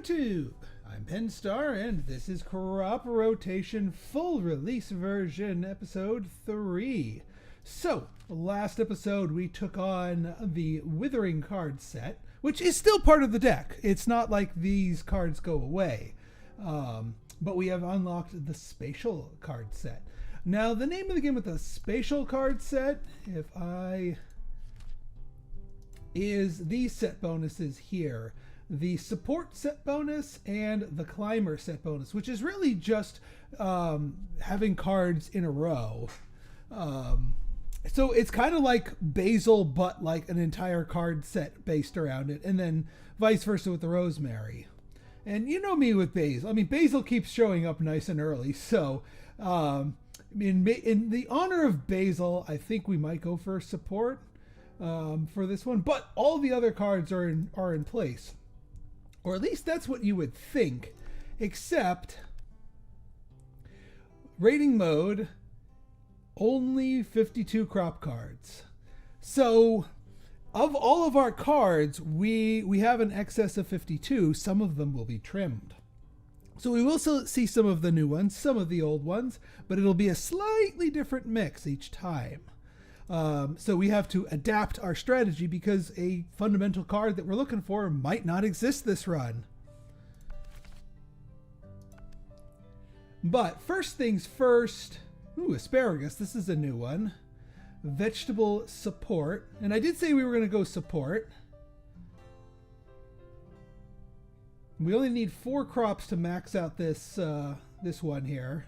YouTube! I'm Pinstar, and this is Crop Rotation Full Release Version Episode 3. So, last episode we took on the Withering card set, which is still part of the deck. It's not like these cards go away. But we have unlocked the Spatial card set. Now, the name of the game with the Spatial card set, is these set bonuses here. The support set bonus and the climber set bonus, which is really just having cards in a row. So it's kind of like Basil, but like an entire card set based around it, and then vice versa with the Rosemary. And you know me with Basil. I mean, Basil keeps showing up nice and early. So in the honor of Basil, I think we might go for support for this one. But all the other cards are in place. Or at least that's what you would think, except rating mode, only 52 crop cards. So of all of our cards, we have an excess of 52. Some of them will be trimmed. So we will still see some of the new ones, some of the old ones, but it'll be a slightly different mix each time. So we have to adapt our strategy because a fundamental card that we're looking for might not exist this run. But first things first, asparagus, this is a new one. Vegetable support, and I did say we were going to go support. We only need 4 crops to max out this one here.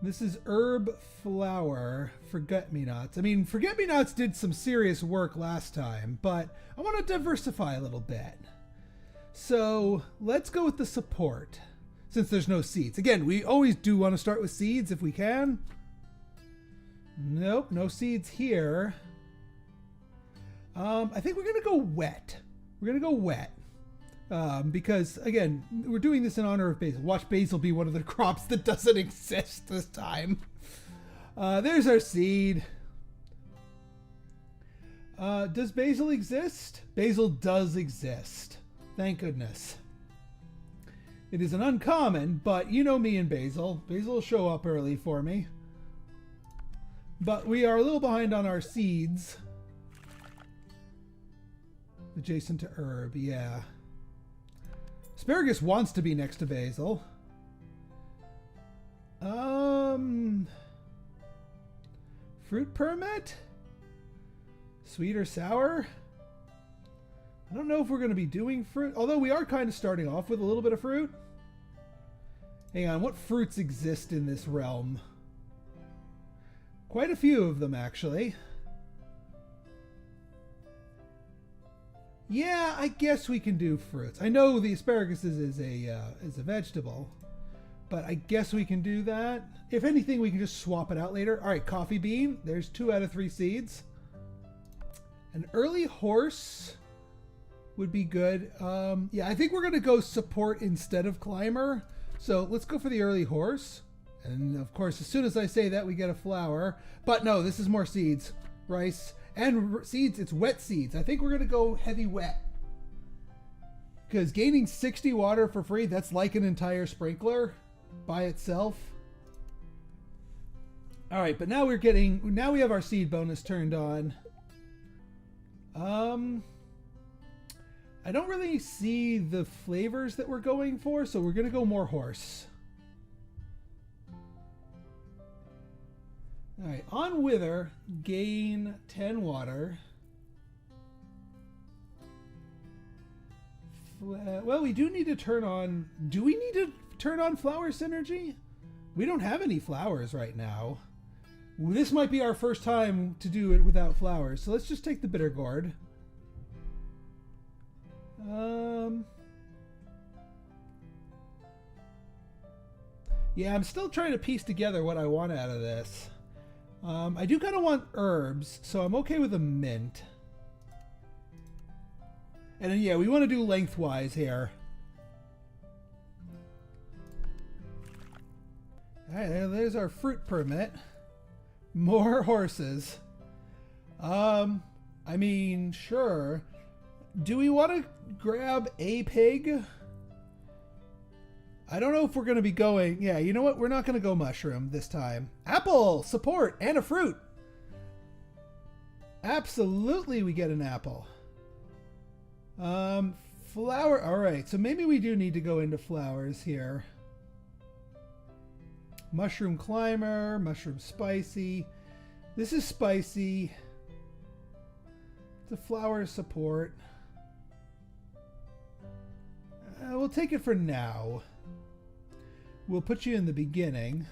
This is herb flower, forget-me-nots. I mean, forget-me-nots did some serious work last time, but I want to diversify a little bit. So let's go with the support, since there's no seeds. Again, we always do want to start with seeds if we can. Nope, no seeds here. I think we're going to go wet. We're going to go wet. Because, again, we're doing this in honor of Basil. Watch Basil be one of the crops that doesn't exist this time. There's our seed. Does Basil exist? Basil does exist. Thank goodness. It is an uncommon, but you know me and Basil. Basil will show up early for me. But we are a little behind on our seeds. Adjacent to herb, yeah. Asparagus wants to be next to Basil. Fruit permit? Sweet or sour? I don't know if we're going to be doing fruit, although we are kind of starting off with a little bit of fruit. Hang on, what fruits exist in this realm? Quite a few of them, actually. Yeah, I guess we can do fruits. I know the asparagus is a vegetable, but I guess we can do that. If anything, we can just swap it out later. All right, coffee bean. There's 2 out of 3 seeds. An early horse would be good. Yeah, I think we're going to go support instead of climber. So let's go for the early horse. And of course, as soon as I say that, we get a flower. But no, this is more seeds. Rice. And seeds, it's wet seeds. I think we're going to go heavy wet. Because gaining 60 water for free, that's like an entire sprinkler by itself. Alright, but now we have our seed bonus turned on. I don't really see the flavors that we're going for, so we're going to go more horse. Alright, on Wither, gain 10 water. Well, we do need to turn on... Do we need to turn on flower synergy? We don't have any flowers right now. This might be our first time to do it without flowers, so let's just take the bitter gourd. Yeah, I'm still trying to piece together what I want out of this. I do kind of want herbs, so I'm okay with a mint. And then, yeah, we want to do lengthwise here. Alright, there's our fruit permit. More horses. I mean, sure. Do we want to grab a pig? I don't know if we're going to be going... Yeah, you know what? We're not going to go mushroom this time. Apple! Support! And a fruit! Absolutely we get an apple. Flower... Alright, so maybe we do need to go into flowers here. Mushroom climber, mushroom spicy. This is spicy. It's a flower support. We'll take it for now. We'll put you in the beginning.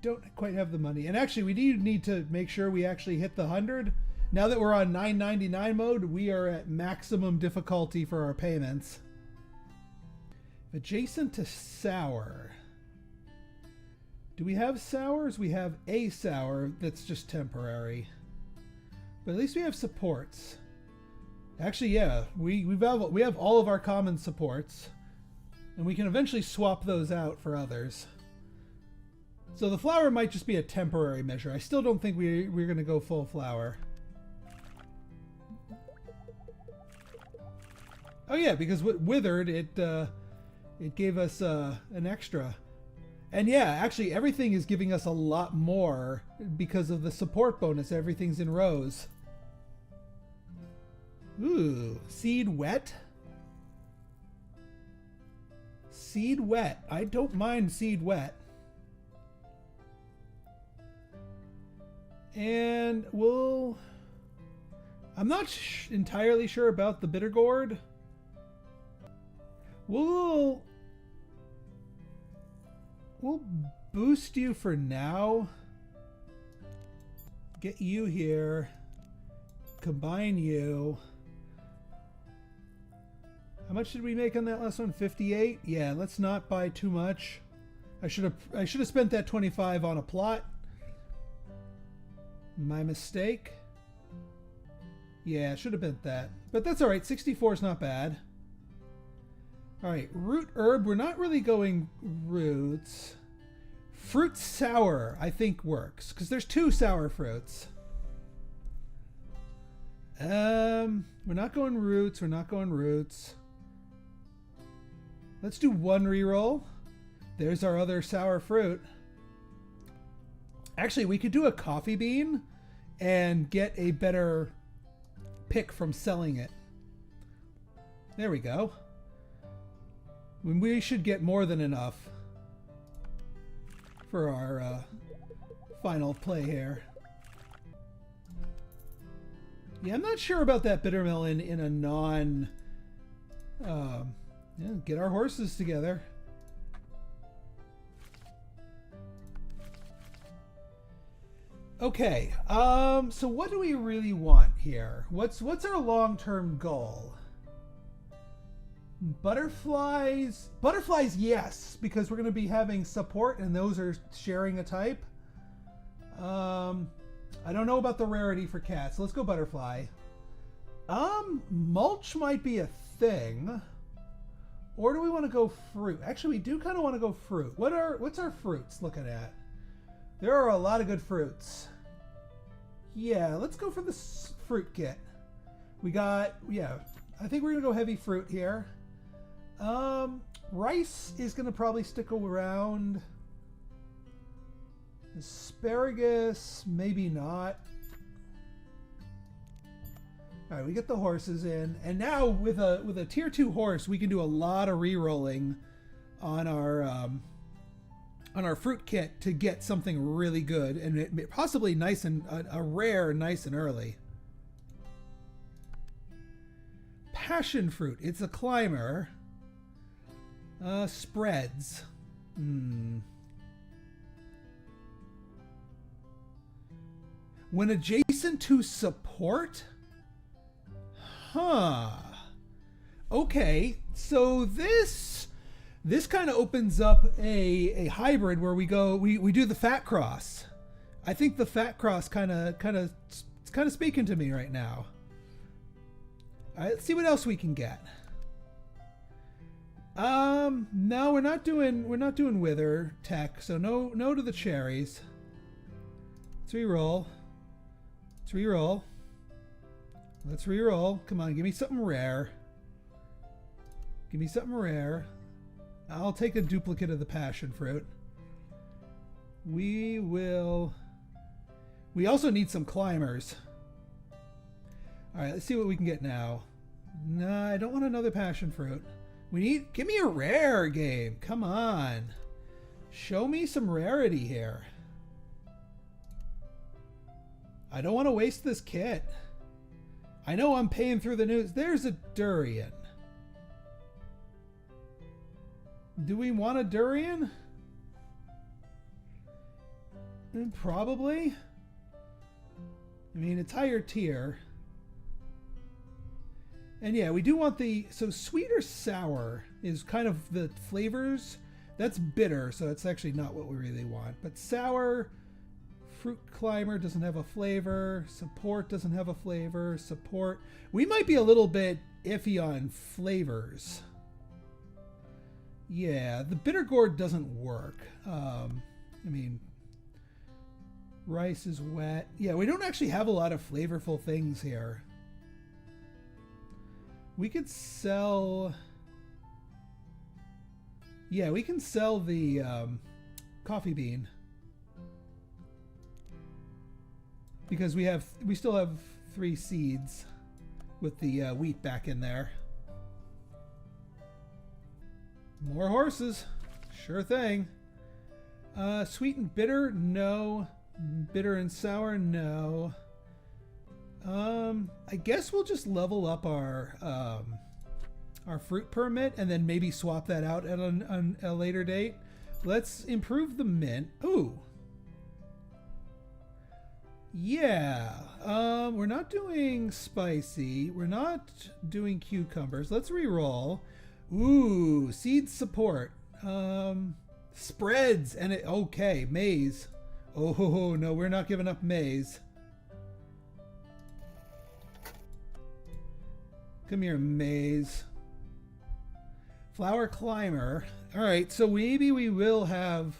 Don't quite have the money. And actually, we do need to make sure we actually hit the 100. Now that we're on 9.99 mode, we are at maximum difficulty for our payments. Adjacent to sour. Do we have sours? We have a sour that's just temporary. But at least we have supports. Actually, yeah, we have all of our common supports. And we can eventually swap those out for others. So the flower might just be a temporary measure. I still don't think we're going to go full flower. Oh yeah, because with withered, it gave us an extra. And yeah, actually everything is giving us a lot more because of the support bonus. Everything's in rows. Ooh, seed wet? Seed wet. I don't mind seed wet. And I'm not entirely sure about the bitter gourd. We'll boost you for now. Get you here. Combine you. How much did we make on that last one? 58? Yeah, let's not buy too much. I should have spent that 25 on a plot. My mistake. Yeah, should have been that. But that's alright. 64 is not bad. Alright, root herb. We're not really going roots. Fruit sour, I think, works. Because there's 2 sour fruits. We're not going roots. We're not going roots. Let's do 1 reroll. There's our other sour fruit. Actually, we could do a coffee bean and get a better pick from selling it. There we go. We should get more than enough for our final play here. Yeah, I'm not sure about that bitter melon in a non... yeah, get our horses together. Okay, so what do we really want here? What's our long-term goal? Butterflies? Butterflies, yes, because we're going to be having support and those are sharing a type. I don't know about the rarity for cats. Let's go butterfly. Mulch might be a thing. Or do we want to go fruit? Actually, we do kind of want to go fruit. What's our fruits looking at? There are a lot of good fruits. Yeah, let's go for the fruit kit. We got, yeah, I think we're going to go heavy fruit here. Rice is going to probably stick around. Asparagus, maybe not. All right, we get the horses in, and now with a tier 2 horse, we can do a lot of re-rolling on our fruit kit to get something really good and possibly nice and a rare nice and early. Passion fruit, it's a climber. Spreads. When adjacent to support? Huh. Okay, so this kind of opens up a hybrid where we do the fat cross. I think the fat cross kind of speaking to me right now. All right, let's see what else we can get. No, we're not doing wither tech, so no to the cherries. Let's re-roll. Let's re-roll. Let's re-roll. Come on, give me something rare. Give me something rare. I'll take a duplicate of the passion fruit. We also need some climbers. Alright, let's see what we can get now. Nah, I don't want another passion fruit. Give me a rare game. Come on. Show me some rarity here. I don't want to waste this kit. I know I'm paying through the news. There's a durian. Do we want a durian? Probably. I mean, it's higher tier. And yeah, we do want so sweet or sour is kind of the flavors. That's bitter, so it's actually not what we really want. But sour, fruit climber doesn't have a flavor. Support doesn't have a flavor. Support. We might be a little bit iffy on flavors. Yeah, the bitter gourd doesn't work. I mean, rice is wet. Yeah, we don't actually have a lot of flavorful things here. We could sell... Yeah, we can sell the coffee bean. Because we still have 3 seeds with the wheat back in there. More horses. Sure thing. Sweet and bitter? No. Bitter and sour? No. I guess we'll just level up our fruit permit and then maybe swap that out at a later date. Let's improve the mint. Ooh. Yeah. We're not doing spicy. We're not doing cucumbers. Let's re-roll. Ooh, seed support. Spreads and okay, maize. Oh no, we're not giving up maize. Come here, maize. Flower climber. All right, so maybe we will have...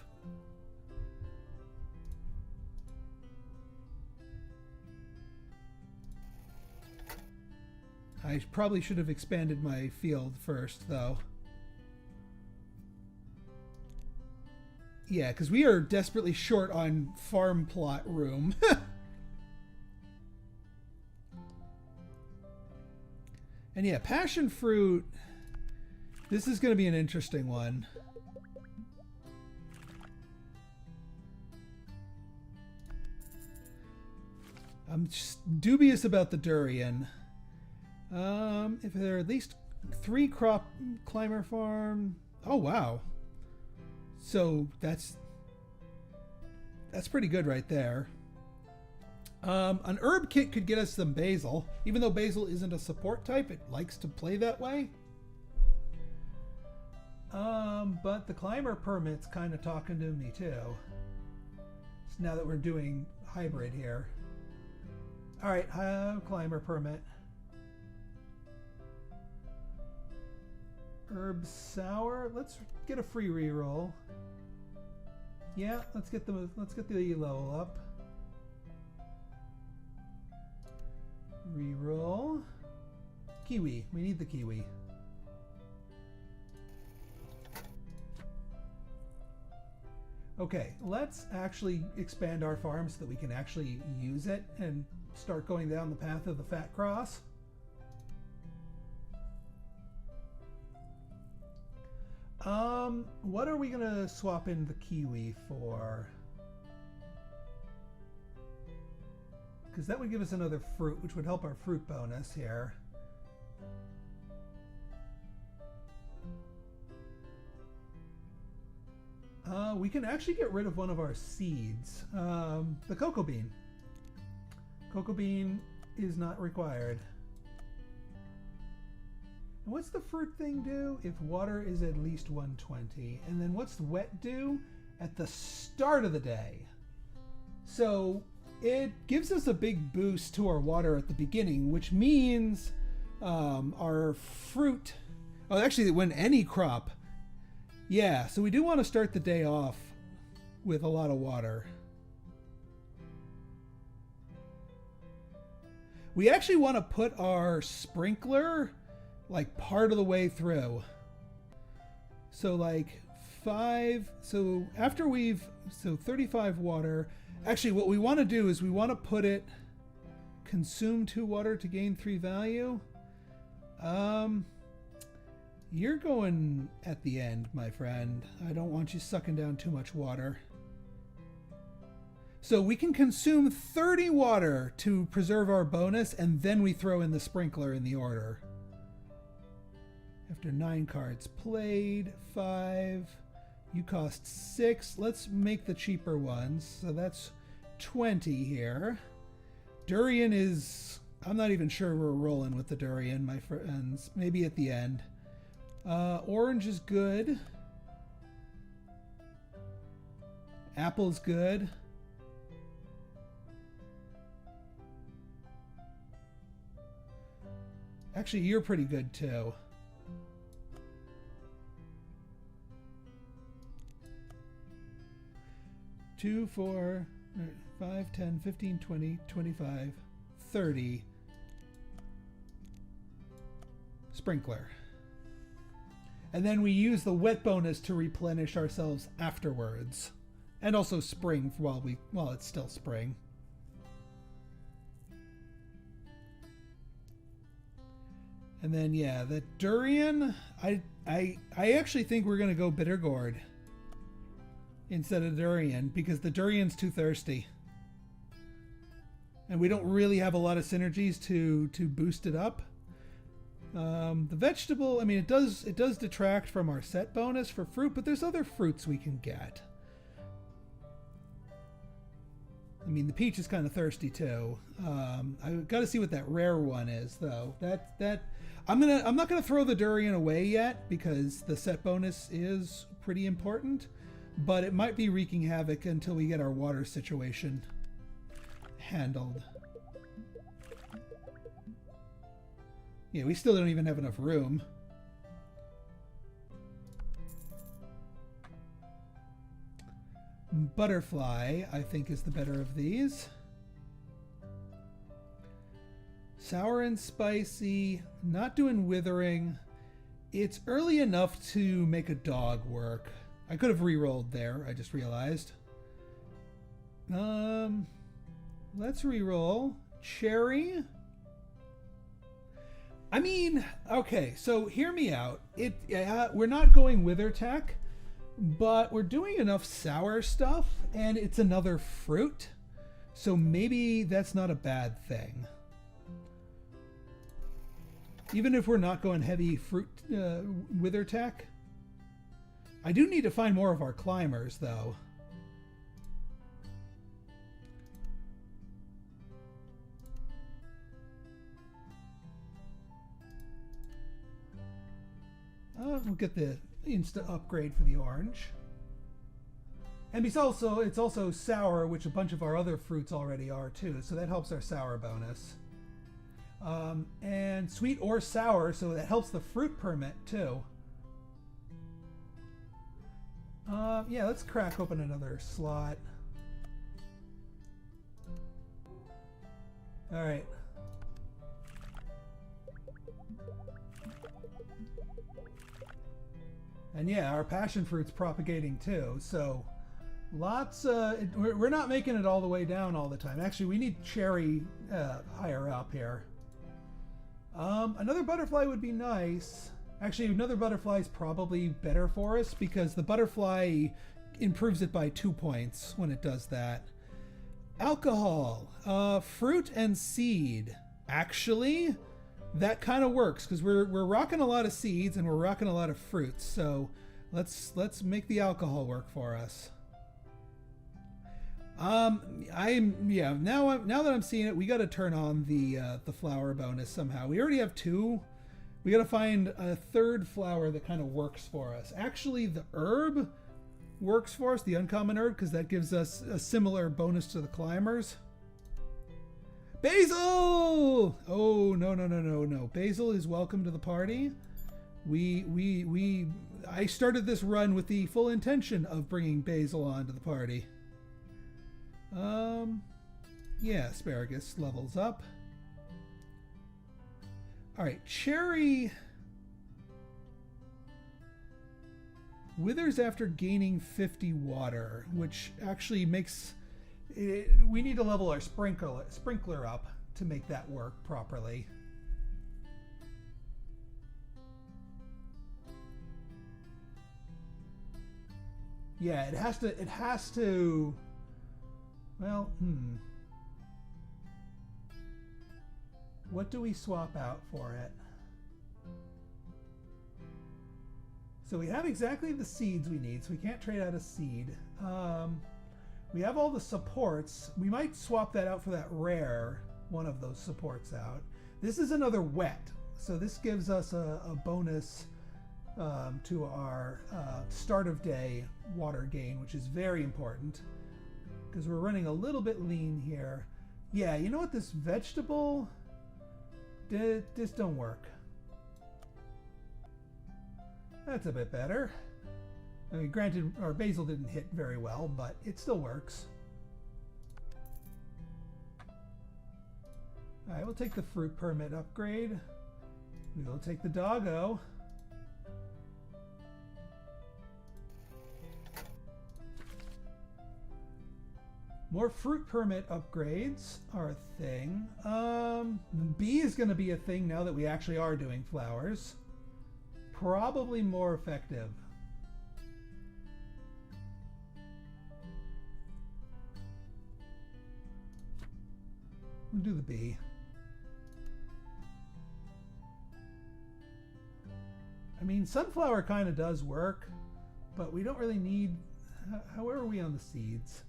I probably should have expanded my field first, though. Yeah, because we are desperately short on farm plot room. And yeah, passion fruit. This is going to be an interesting one. I'm just dubious about the durian. If there are at least 3 crop climber farm. Oh wow. So that's pretty good right there. An herb kit could get us some basil. Even though basil isn't a support type, it likes to play that way. But the climber permit's kind of talking to me too. So now that we're doing hybrid here. Alright, climber permit. Herb sour. Let's get a free reroll. Yeah, let's get the level up. Reroll. Kiwi. We need the kiwi. Okay, let's actually expand our farm so that we can actually use it and start going down the path of the fat cross. What are we gonna swap in the kiwi for? Because that would give us another fruit, which would help our fruit bonus here. We can actually get rid of one of our seeds. The cocoa bean. Cocoa bean is not required. And what's the fruit thing do? If water is at least 120. And then what's the wet do? At the start of the day. So it gives us a big boost to our water at the beginning, which means our fruit... Oh, actually, when any crop... Yeah, so we do want to start the day off with a lot of water. We actually want to put our sprinkler like part of the way through. So like 5, so after so 35 water. Actually, what we want to do is we want to put it, consume 2 water to gain 3 value. You're going at the end, my friend. I don't want you sucking down too much water. So we can consume 30 water to preserve our bonus, and then we throw in the sprinkler in the order. After 9 cards played, 5. You cost 6. Let's make the cheaper ones. So that's 20 here. Durian is... I'm not even sure we're rolling with the durian, my friends. Maybe at the end. Orange is good. Apple's good. Actually, you're pretty good too. Two, 4, 5, 10, 15, 20, 25, 30. Sprinkler. And then we use the wet bonus to replenish ourselves afterwards. And also spring while it's still spring. And then yeah, the durian, I actually think we're gonna go bitter gourd instead of durian, because the durian's too thirsty. And we don't really have a lot of synergies to boost it up. The vegetable, I mean, it does detract from our set bonus for fruit, but there's other fruits we can get. I mean, the peach is kind of thirsty too. I've got to see what that rare one is, though. I'm not gonna throw the durian away yet because the set bonus is pretty important, but it might be wreaking havoc until we get our water situation handled. Yeah, we still don't even have enough room. Butterfly, I think, is the better of these. Sour and spicy, not doing withering. It's early enough to make a dog work. I could have re-rolled there, I just realized. Let's re-roll. Cherry. I mean, okay, so hear me out. We're not going wither tech, but we're doing enough sour stuff, and it's another fruit, so maybe that's not a bad thing. Even if we're not going heavy fruit wither tech. I do need to find more of our climbers, though. We'll get the insta upgrade for the orange. And it's also sour, which a bunch of our other fruits already are too, so that helps our sour bonus. And sweet or sour, so that helps the fruit permit too. Yeah, let's crack open another slot. All right. And yeah, our passion fruit's propagating too, so lots. We're not making it all the way down all the time. Actually, we need cherry higher up here. Another butterfly would be nice. Actually, another butterfly is probably better for us because the butterfly improves it by 2 points when it does that. Alcohol, fruit and seed. Actually, that kind of works because we're rocking a lot of seeds and we're rocking a lot of fruits. So let's make the alcohol work for us. Now that I'm seeing it, we got to turn on the flower bonus somehow. We already have 2. We got to find a 3rd flower that kind of works for us. Actually, the herb works for us, the uncommon herb, because that gives us a similar bonus to the climbers. Basil! Oh, no. Basil is welcome to the party. I started this run with the full intention of bringing Basil onto the party. Yeah, asparagus levels up. All right, cherry withers after gaining 50 water, which actually makes it, we need to level our sprinkler up to make that work properly. Yeah, it has to, well, what do we swap out for it? So we have exactly the seeds we need, so we can't trade out a seed. We have all the supports. We might swap that out for that rare, one of those supports out. This is another wet, so this gives us a bonus to our start of day water gain, which is very important because we're running a little bit lean here. Yeah, you know what, this vegetable, this don't work. That's a bit better. I mean, granted, our basil didn't hit very well, but it still works. All right, we'll take the fruit permit upgrade. We will take the doggo. More fruit permit upgrades are a thing. Bee is going to be a thing now that we actually are doing flowers. Probably more effective. We'll do the bee. I mean, sunflower kind of does work, but we don't really need... How are we on the seeds?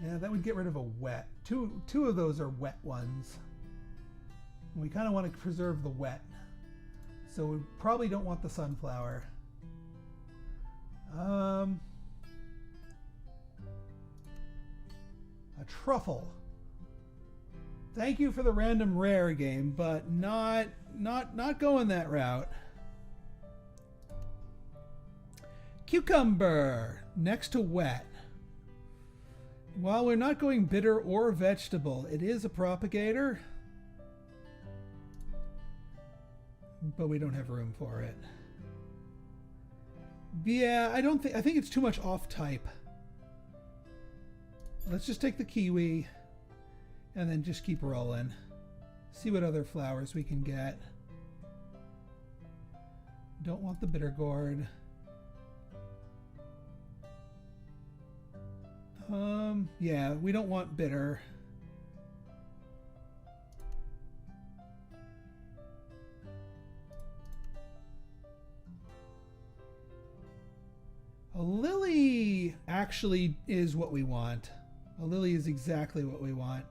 Yeah, that would get rid of a wet. Two of those are wet ones. We kind of want to preserve the wet. So we probably don't want the sunflower. A truffle. Thank you for the random rare game, but not going that route. Cucumber next to wet. While we're not going bitter or vegetable, it is a propagator, but we don't have room for it. Yeah, I think it's too much off type. Let's just take the kiwi and then just keep rolling. See what other flowers we can get. Don't want the bitter gourd. Yeah, we don't want bitter. A lily actually is what we want. A lily is exactly what we want.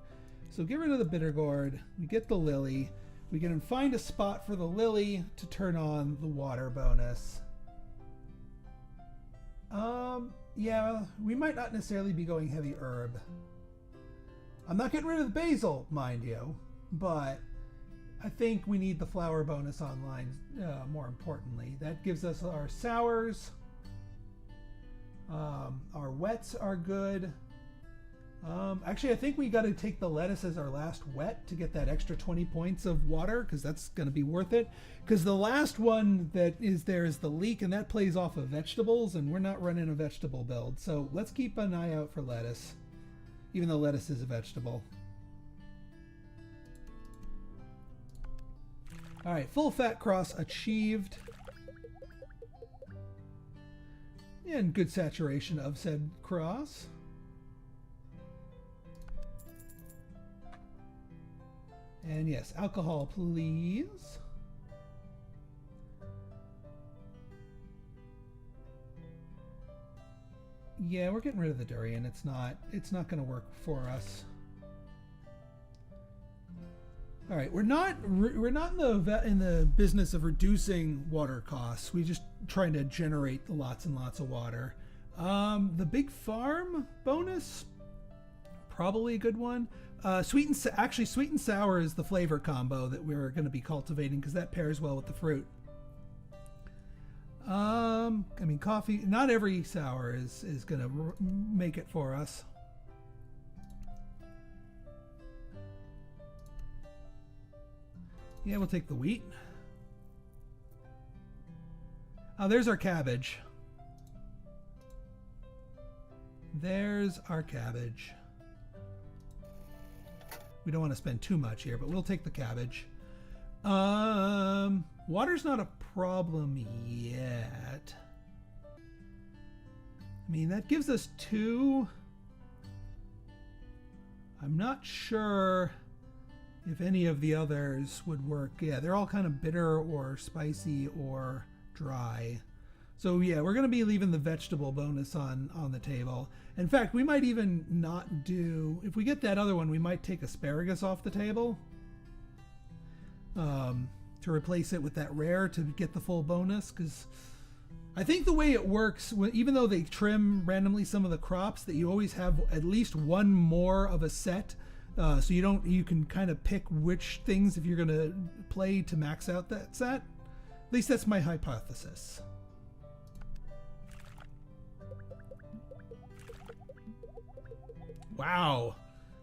So get rid of the bitter gourd. We get the lily. We can find a spot for the lily to turn on the water bonus. Yeah, we might not necessarily be going heavy herb. I'm not getting rid of the basil, mind you, but I think we need the flower bonus online more importantly. That gives us our sours. Our wets are good. Actually, I think we got to take the lettuce as our last wet to get that extra 20 points of water, because that's going to be worth it. Because the last one that is there is the leek, and that plays off of vegetables, and we're not running a vegetable build. So let's keep an eye out for lettuce, even though lettuce is a vegetable. All right, full fat cross achieved. And good saturation of said cross. And yes, alcohol, please. Yeah, we're getting rid of the durian. It's not going to work for us. All right, we're not in the business of reducing water costs. We're just trying to generate lots and lots of water. The big farm bonus, probably a good one. Sweet and sour is the flavor combo that we're going to be cultivating because that pairs well with the fruit. I mean, coffee. Not every sour is going to make it for us. Yeah, we'll take the wheat. Oh, there's our cabbage. There's our cabbage. We don't want to spend too much here, but we'll take the cabbage. Water's not a problem yet. I mean, that gives us 2. I'm not sure if any of the others would work. Yeah, they're all kind of bitter or spicy or dry. So yeah, we're going to be leaving the vegetable bonus on the table. In fact, we might even not do... If we get that other one, we might take asparagus off the table. To replace it with that rare to get the full bonus, because I think the way it works, even though they trim randomly some of the crops, that you always have at least one more of a set, so you can kind of pick which things if you're going to play to max out that set. At least that's my hypothesis. Wow,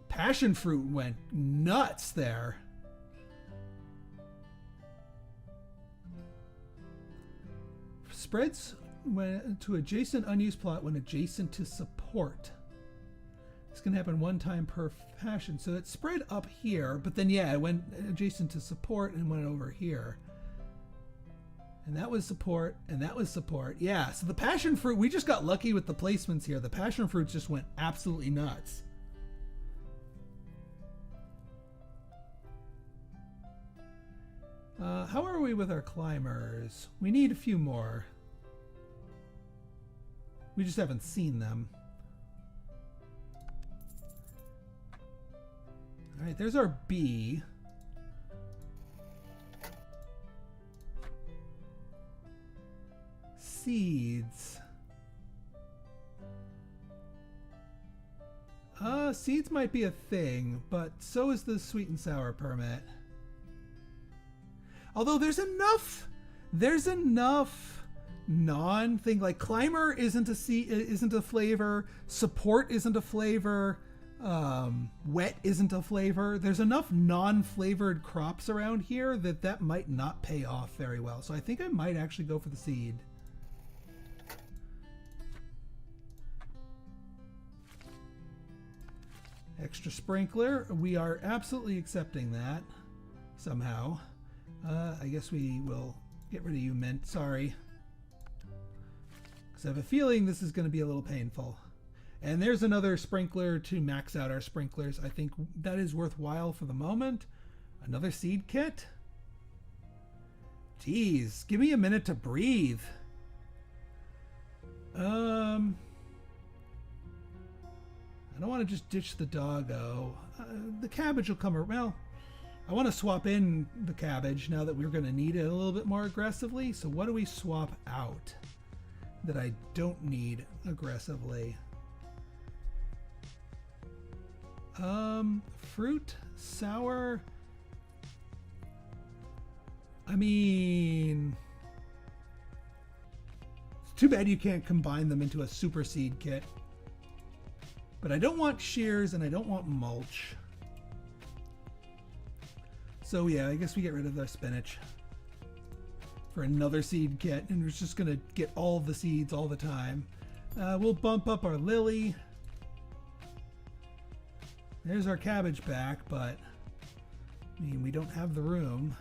passion fruit went nuts there. Spreads to adjacent unused plot when adjacent to support. This can happen one time per passion. So it spread up here, but then yeah, it went adjacent to support and went over here. And that was support, and that was support. Yeah, so the passion fruit, we just got lucky with the placements here. The passion fruits just went absolutely nuts. How are we with our climbers? We need a few more. We just haven't seen them. All right, there's our bee. Seeds. Seeds might be a thing, but so is the sweet and sour permit. Although there's enough non-thing, like climber isn't a flavor, support isn't a flavor, wet isn't a flavor. There's enough non-flavored crops around here that might not pay off very well. So I think I might actually go for the seed. Extra sprinkler, we are absolutely accepting that somehow. I guess we will get rid of you, Mint. Sorry. Because I have a feeling this is going to be a little painful. And there's another sprinkler to max out our sprinklers. I think that is worthwhile for the moment. Another seed kit? Jeez, give me a minute to breathe. I don't want to just ditch the doggo. The cabbage will come around. Well, I want to swap in the cabbage now that we're going to need it a little bit more aggressively. So what do we swap out that I don't need aggressively? Fruit, sour. I mean, it's too bad you can't combine them into a super seed kit. But I don't want shears and I don't want mulch. So yeah, I guess we get rid of the spinach for another seed kit, and we're just gonna get all the seeds all the time. We'll bump up our lily. There's our cabbage back, but I mean, we don't have the room.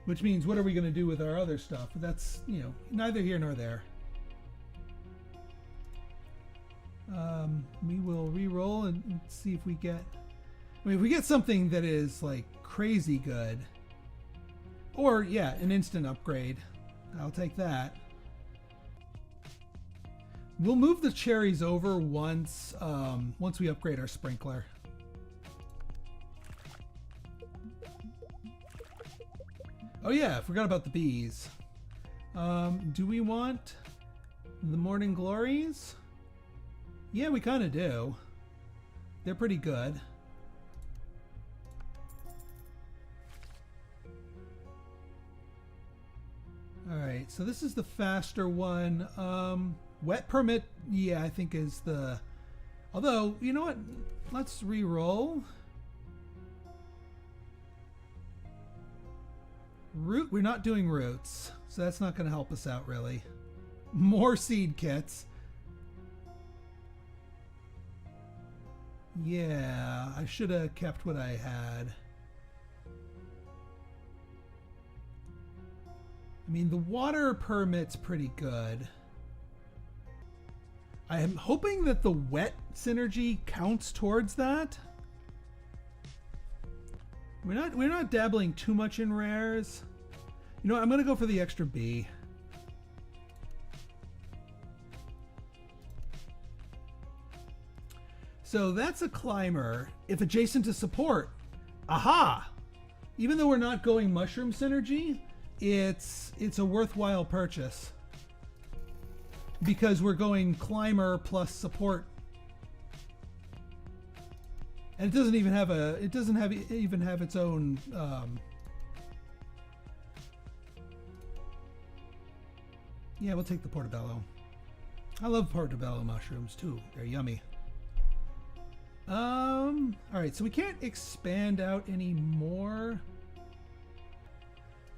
Which means, what are we gonna do with our other stuff? That's, you know, neither here nor there. We will re-roll and see if we get... I mean, if we get something that is, like, crazy good, or, yeah, an instant upgrade, I'll take that. We'll move the cherries over once we upgrade our sprinkler. Oh, yeah, I forgot about the bees. Do we want the Morning Glories? Yeah, we kind of do. They're pretty good. Alright, so this is the faster one. Wet permit, yeah, I think is the... Although, you know what? Let's re-roll. Root, we're not doing roots, so that's not going to help us out really. More seed kits. Yeah, I should have kept what I had. I mean, the water permit's pretty good. I am hoping that the wet synergy counts towards that. We're not dabbling too much in rares. You know what, I'm gonna go for the extra B. So that's a climber. If adjacent to support, aha! Even though we're not going mushroom synergy, it's a worthwhile purchase because we're going climber plus support. And it doesn't even have even have its own yeah, we'll take the portobello. I love portobello mushrooms too. They're yummy. All right, so we can't expand out anymore.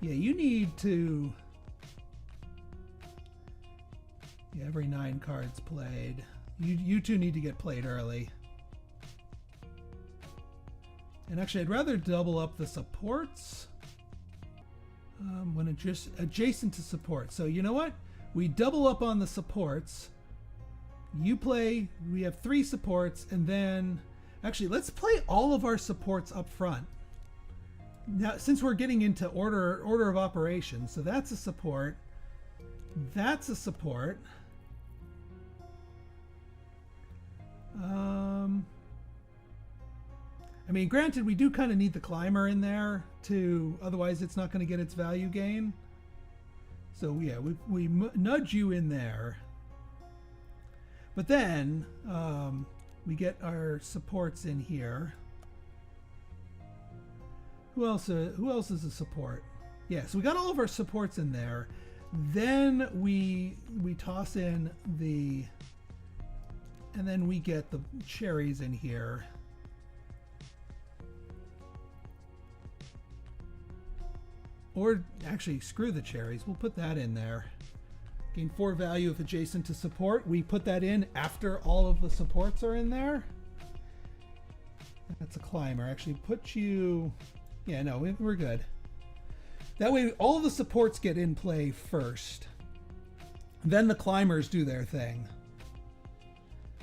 Yeah, you need to. Yeah, every 9 cards played. You two need to get played early. And actually, I'd rather double up the supports when adjacent to support. So you know what? We double up on the supports. You play. We have 3 supports, and then actually, let's play all of our supports up front. Now, since we're getting into order of operations, so that's a support. That's a support. I mean, granted, we do kind of need the climber in there to, otherwise it's not going to get its value gain. So yeah, we nudge you in there. But then we get our supports in here. Who else is a support? Yeah, so we got all of our supports in there. Then we toss in the, and then we get the cherries in here. Or actually, screw the cherries. We'll put that in there. Gain 4 value if adjacent to support. We put that in after all of the supports are in there. That's a climber. Actually, put you. Yeah, no, we're good. That way, all of the supports get in play first. Then the climbers do their thing.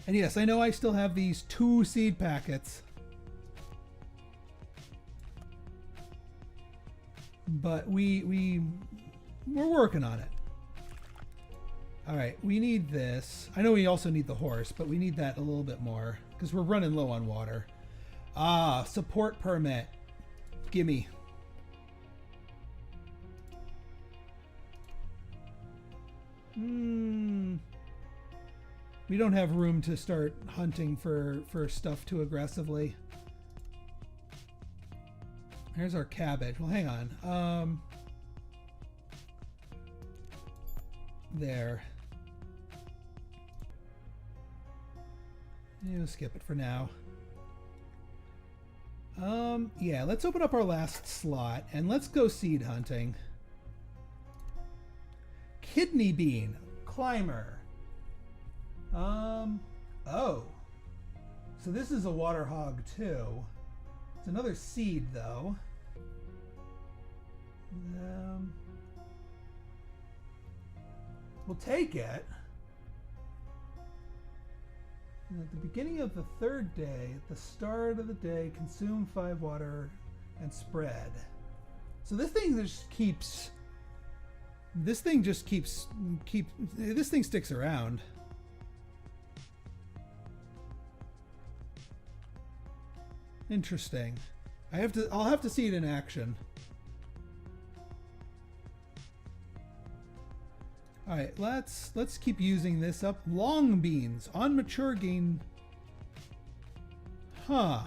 And yes, I know I still have these 2 seed packets. But we're working on it. All right, we need this. I know we also need the horse, but we need that a little bit more because we're running low on water. Ah, support permit. Gimme. We don't have room to start hunting for stuff too aggressively. Here's our cabbage. Well, hang on. There. We'll skip it for now. Yeah, let's open up our last slot and let's go seed hunting. Kidney bean, climber. Oh. So this is a water hog too. It's another seed though. We'll take it. And at the beginning of the 3rd day, at the start of the day, consume 5 water and spread. So this thing just keeps. This thing sticks around. Interesting. I'll have to see it in action. All right, let's keep using this up. Long beans on mature gain. Huh.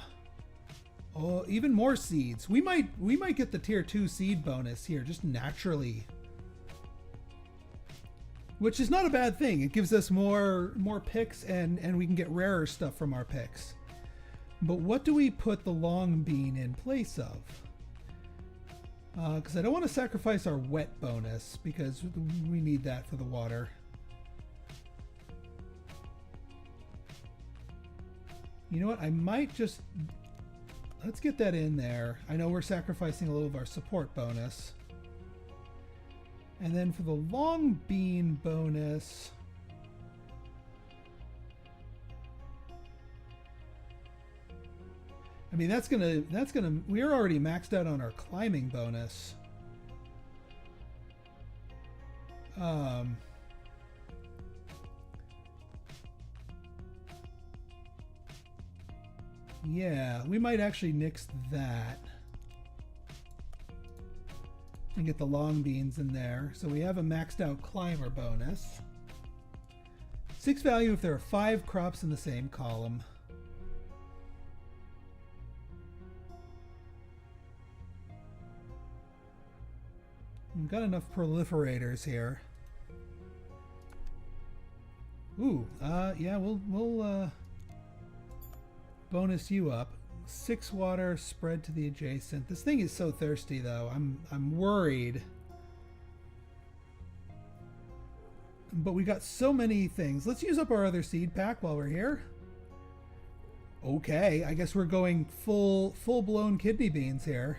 Oh, even more seeds. We might get the tier 2 seed bonus here just naturally. Which is not a bad thing. It gives us more picks and we can get rarer stuff from our picks. But what do we put the long bean in place of? Because I don't want to sacrifice our wet bonus because we need that for the water. You know what? I might just... Let's get that in there. I know we're sacrificing a little of our support bonus. And then for the long bean bonus... I mean, that's gonna, we're already maxed out on our climbing bonus. Yeah, we might actually nix that and get the long beans in there. So we have a maxed out climber bonus. 6 value if there are 5 crops in the same column. We've got enough proliferators here. Ooh, yeah, we'll bonus you up. 6 water spread to the adjacent. This thing is so thirsty, though. I'm worried. But we got so many things. Let's use up our other seed pack while we're here. Okay, I guess we're going full-blown kidney beans here.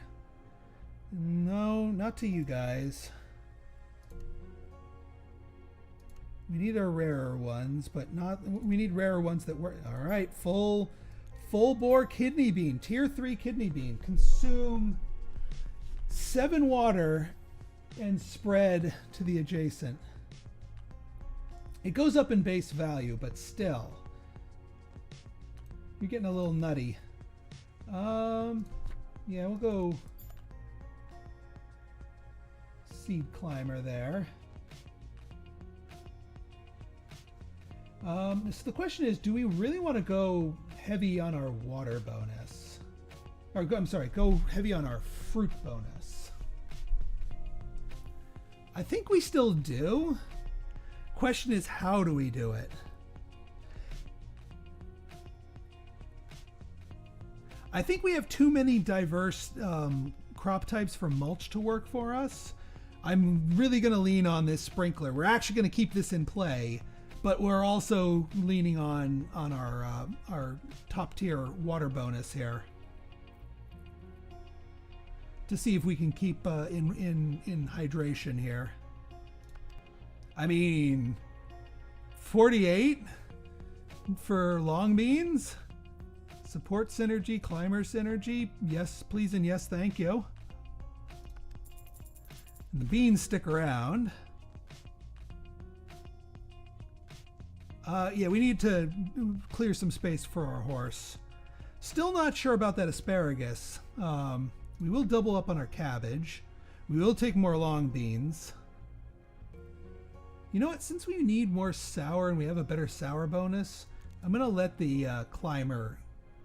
No, not to you guys. We need our rarer ones, but not. We need rarer ones that work. All right, full bore kidney bean, tier 3 kidney bean. Consume 7 water and spread to the adjacent. It goes up in base value, but still, you're getting a little nutty. Yeah, we'll go. Seed climber there. So the question is, do we really want to go heavy on our water bonus? Or I'm sorry, go heavy on our fruit bonus. I think we still do. Question is, how do we do it? I think we have too many diverse crop types for mulch to work for us. I'm really going to lean on this sprinkler. We're actually going to keep this in play, but we're also leaning on our top tier water bonus here to see if we can keep in hydration here. I mean, 48 for long beans, support synergy, climber synergy. Yes, please, and yes, thank you. The beans stick around. Yeah, we need to clear some space for our horse. Still not sure about that asparagus. We will double up on our cabbage. We will take more long beans. You know what? Since we need more sour and we have a better sour bonus, I'm going to let the climber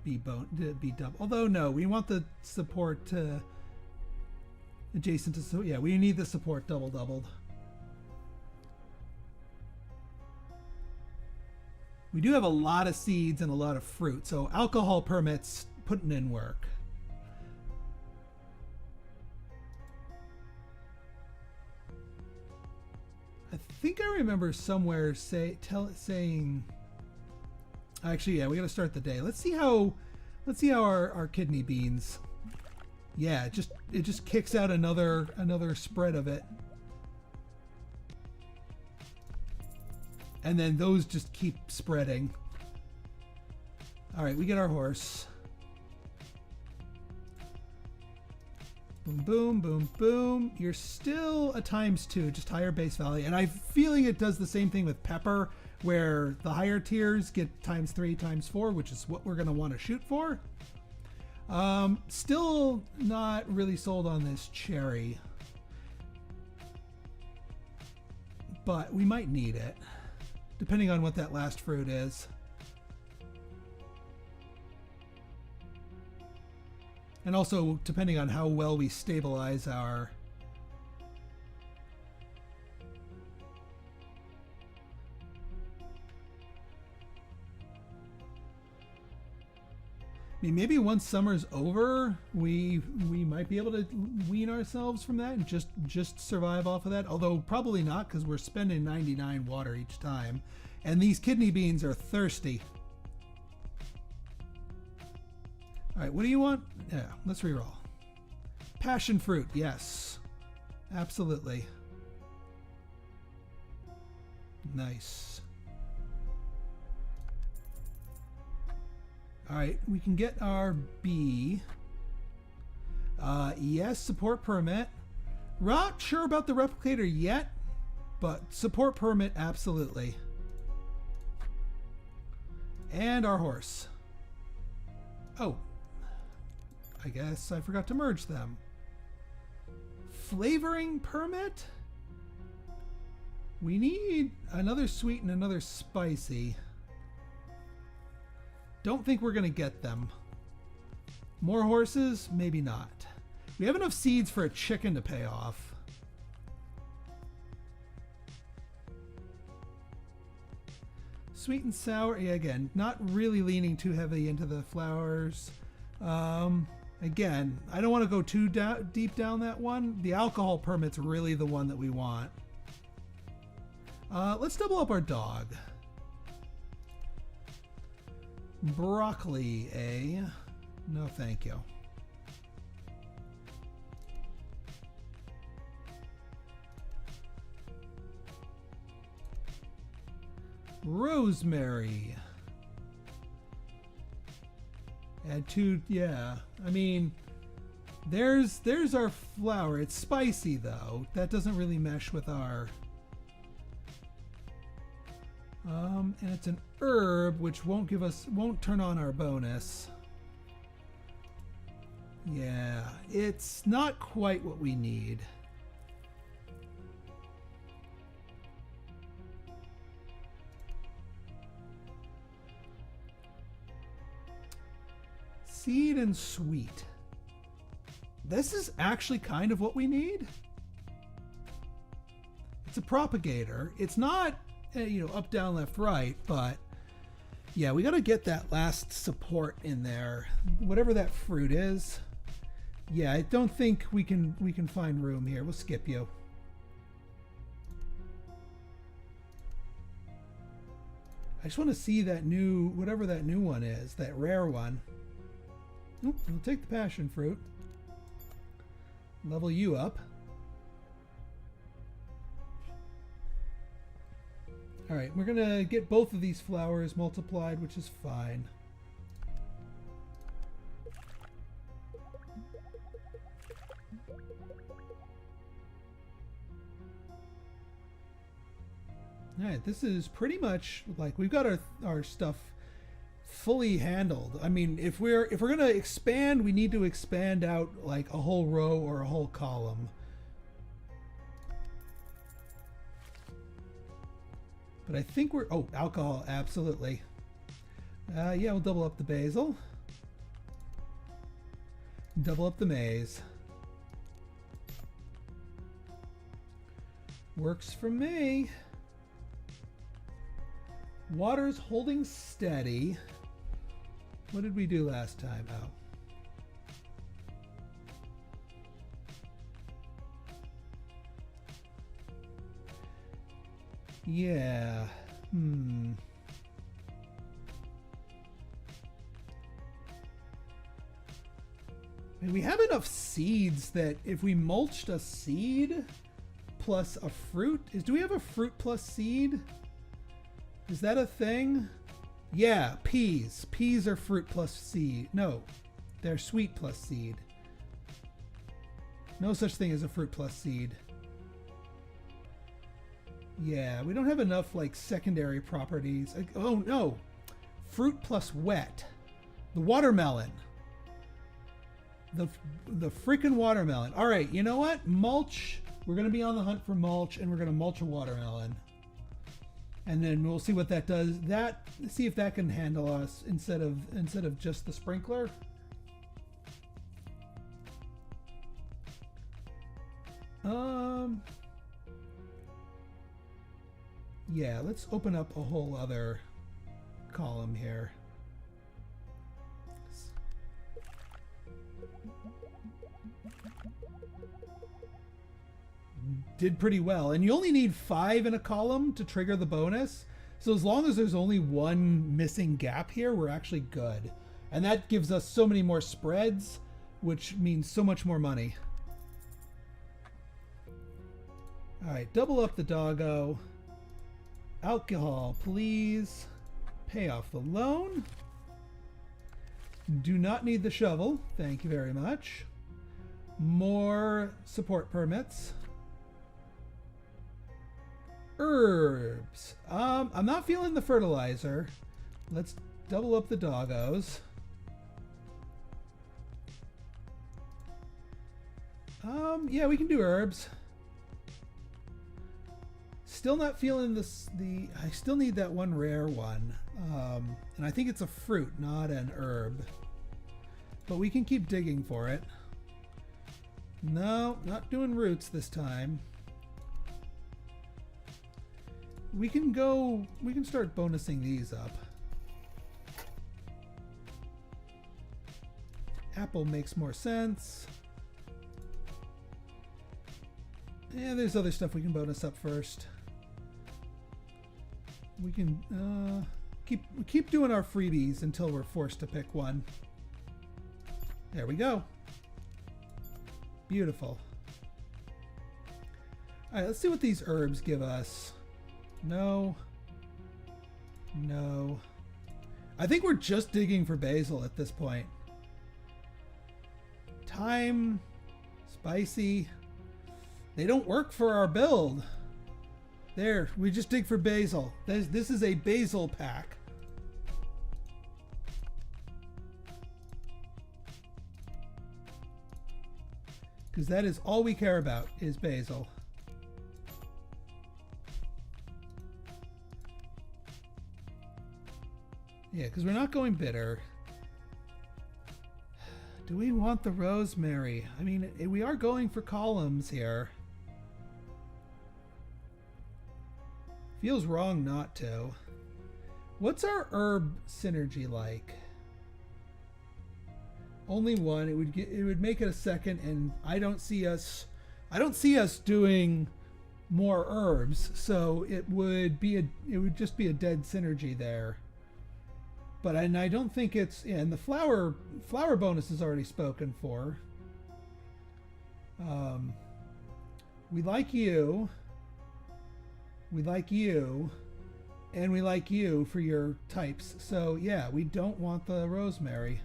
be double. Although, no, we want the support to... adjacent to, so yeah, we need the support doubled. We do have a lot of seeds and a lot of fruit, so alcohol permits putting in work. I think I remember somewhere saying. Actually, yeah, we got to start the day. Let's see how our kidney beans. Yeah, it just kicks out another spread of it. And then those just keep spreading. All right, we get our horse. Boom, boom, boom, boom. You're still a ×2, just higher base value. And I'm feeling it does the same thing with pepper, where the higher tiers get ×3, ×4, which is what we're going to want to shoot for. Still not really sold on this cherry, but we might need it, depending on what that last fruit is. And also depending on how well we stabilize our... I mean, maybe once summer's over, we might be able to wean ourselves from that and just survive off of that. Although probably not, because we're spending 99 water each time, and these kidney beans are thirsty. All right, what do you want? Yeah, let's reroll. Passion fruit, yes, absolutely. Nice. All right, we can get our B. Yes, support permit. Not sure about the replicator yet, but support permit, absolutely. And our horse. Oh, I guess I forgot to merge them. Flavoring permit? We need another sweet and another spicy. Don't think we're going to get them. More horses? Maybe not. We have enough seeds for a chicken to pay off. Sweet and sour. Yeah, again, not really leaning too heavily into the flowers. Again, I don't want to go too deep down that one. The alcohol permit's really the one that we want. Let's double up our dog. Broccoli, eh? No, thank you. Rosemary. Add 2, yeah. I mean, there's our flower. It's spicy though. That doesn't really mesh with our... and it's an herb, which won't turn on our bonus. Yeah, it's not quite what we need. Seed and sweet. This is actually kind of what we need. It's a propagator. It's not, up, down, left, right, but yeah, we got to get that last support in there. Whatever that fruit is. Yeah, I don't think we can find room here. We'll skip you. I just want to see that new, whatever that new one is, that rare one. Oop, we'll take the passion fruit. Level you up. All right, we're gonna get both of these flowers multiplied, which is fine. All right, this is pretty much like we've got our stuff fully handled. I mean, if we're gonna expand, we need to expand out like a whole row or a whole column. But I think we're... Oh, alcohol, absolutely. Yeah, we'll double up the basil. Double up the maize. Works for me. Water's holding steady. What did we do last time? Oh. Yeah. I mean, we have enough seeds that if we mulched a seed plus a fruit... do we have a fruit plus seed? Is that a thing? Yeah, peas. Peas are fruit plus seed. No, they're sweet plus seed. No such thing as a fruit plus seed. Yeah, we don't have enough like secondary properties. Oh no, fruit plus wet. The watermelon. The freaking watermelon. All right, you know what? Mulch. We're gonna be on the hunt for mulch, and we're gonna mulch a watermelon. And then we'll see what that does. See if that can handle us instead of just the sprinkler. Yeah, let's open up a whole other column here. did pretty well. And you only need 5 in a column to trigger the bonus. So as long as there's only one missing gap here, we're actually good. And that gives us so many more spreads, which means so much more money. All right, double up the doggo. Alcohol, please. Pay off the loan. Do not need the shovel. Thank you very much. More support permits. Herbs. I'm not feeling the fertilizer. Let's double up the doggos. Yeah, we can do herbs. Still not feeling this. I still need that one rare one. And I think it's a fruit, not an herb. But we can keep digging for it. No, not doing roots this time. We can start bonusing these up. Apple makes more sense. Yeah, there's other stuff we can bonus up first. We can keep doing our freebies until we're forced to pick one. There we go. Beautiful. All right, let's see what these herbs give us. No. No. I think we're just digging for basil at this point. Thyme, spicy. They don't work for our build. There, we just dig for basil. This is a basil pack. Because that is all we care about is basil. Yeah, because we're not going bitter. Do we want the rosemary? I mean, we are going for columns here. Feels wrong not to. What's our herb synergy like? Only one. It would make it a second, and I don't see us doing more herbs, so it would just be a dead synergy there. But I don't think it's, yeah, and the flower bonus is already spoken for. We like you. We like you. And we like you for your types. So yeah, we don't want the rosemary.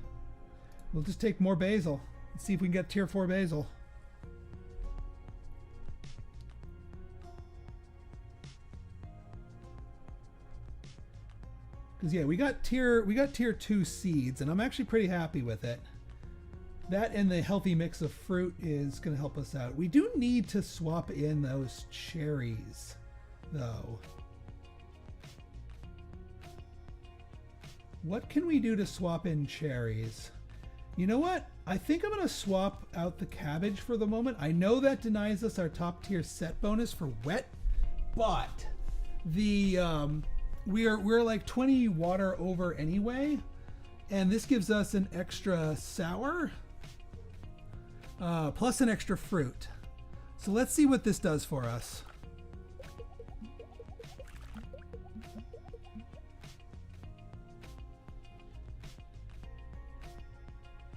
We'll just take more basil. Let's see if we can get tier 4 basil. Because yeah, we got tier 2 seeds, and I'm actually pretty happy with it. That and the healthy mix of fruit is going to help us out. We do need to swap in those cherries, though. What can we do to swap in cherries? You know what? I think I'm going to swap out the cabbage for the moment. I know that denies us our top tier set bonus for wet, but the we're like 20 water over anyway, and this gives us an extra sour plus an extra fruit. So let's see what this does for us.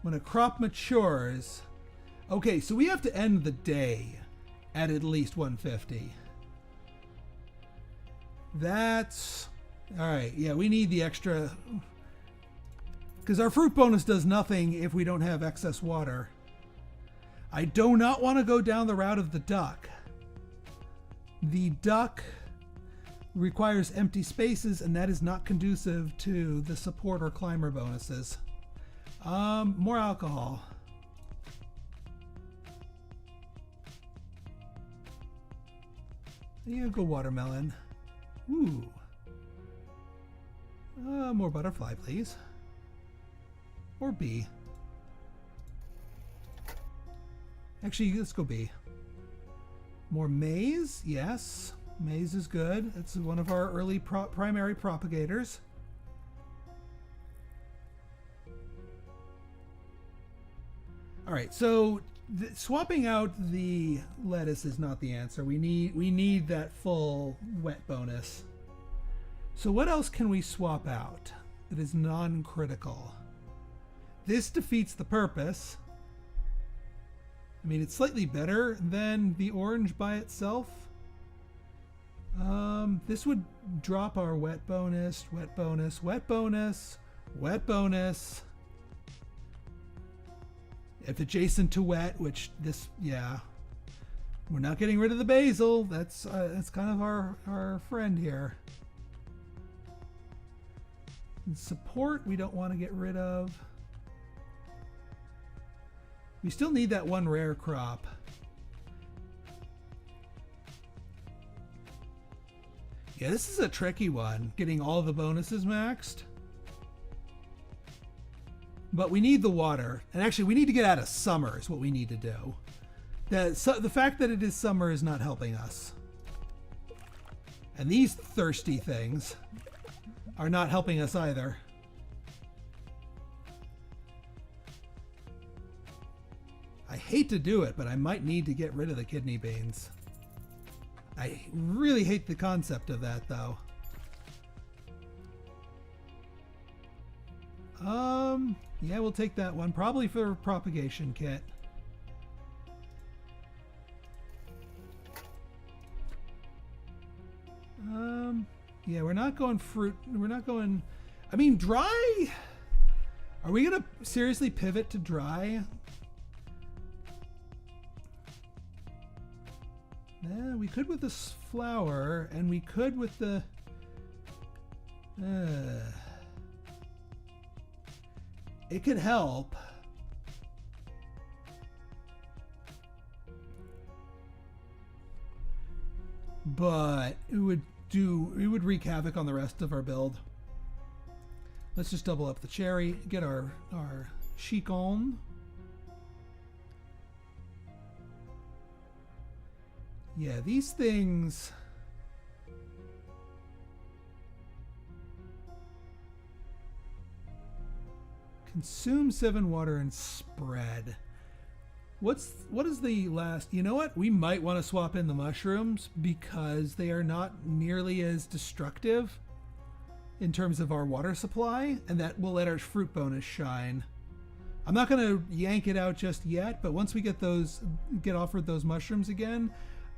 When a crop matures, okay, so we have to end the day at least 150. That's all right. Yeah, we need the extra because our fruit bonus does nothing if we don't have excess water. I do not want to go down the route of the duck. The duck requires empty spaces, and that is not conducive to the support or climber bonuses. More alcohol. Yeah, go watermelon. Ooh. More butterfly, please. Or bee. Actually, let's go bee. More maize? Yes. Maize is good. That's one of our early primary propagators. All right, so swapping out the lettuce is not the answer. We need that full wet bonus. So what else can we swap out that is non-critical? This defeats the purpose. I mean, it's slightly better than the orange by itself. This would drop our wet bonus, wet bonus, wet bonus, wet bonus. If adjacent to wet, which this, yeah. We're not getting rid of the basil. That's kind of our friend here. And support we don't want to get rid of. We still need that one rare crop. Yeah, this is a tricky one, getting all the bonuses maxed. But we need the water. And actually, we need to get out of summer is what we need to do. The fact that it is summer is not helping us. And these thirsty things are not helping us either. I hate to do it, but I might need to get rid of the kidney beans. I really hate the concept of that, though. Yeah, we'll take that one. Probably for a propagation kit. Yeah, we're not going fruit. We're not going... I mean, dry... Are we going to seriously pivot to dry? Yeah, we could with this flour, and we could with the... It could help. But it would wreak havoc on the rest of our build. Let's just double up the cherry, get our chic on. Yeah, these things... Consume 7 water and spread. What is the last... You know what? We might want to swap in the mushrooms because they are not nearly as destructive in terms of our water supply, and that will let our fruit bonus shine. I'm not going to yank it out just yet, but once we get offered those mushrooms again,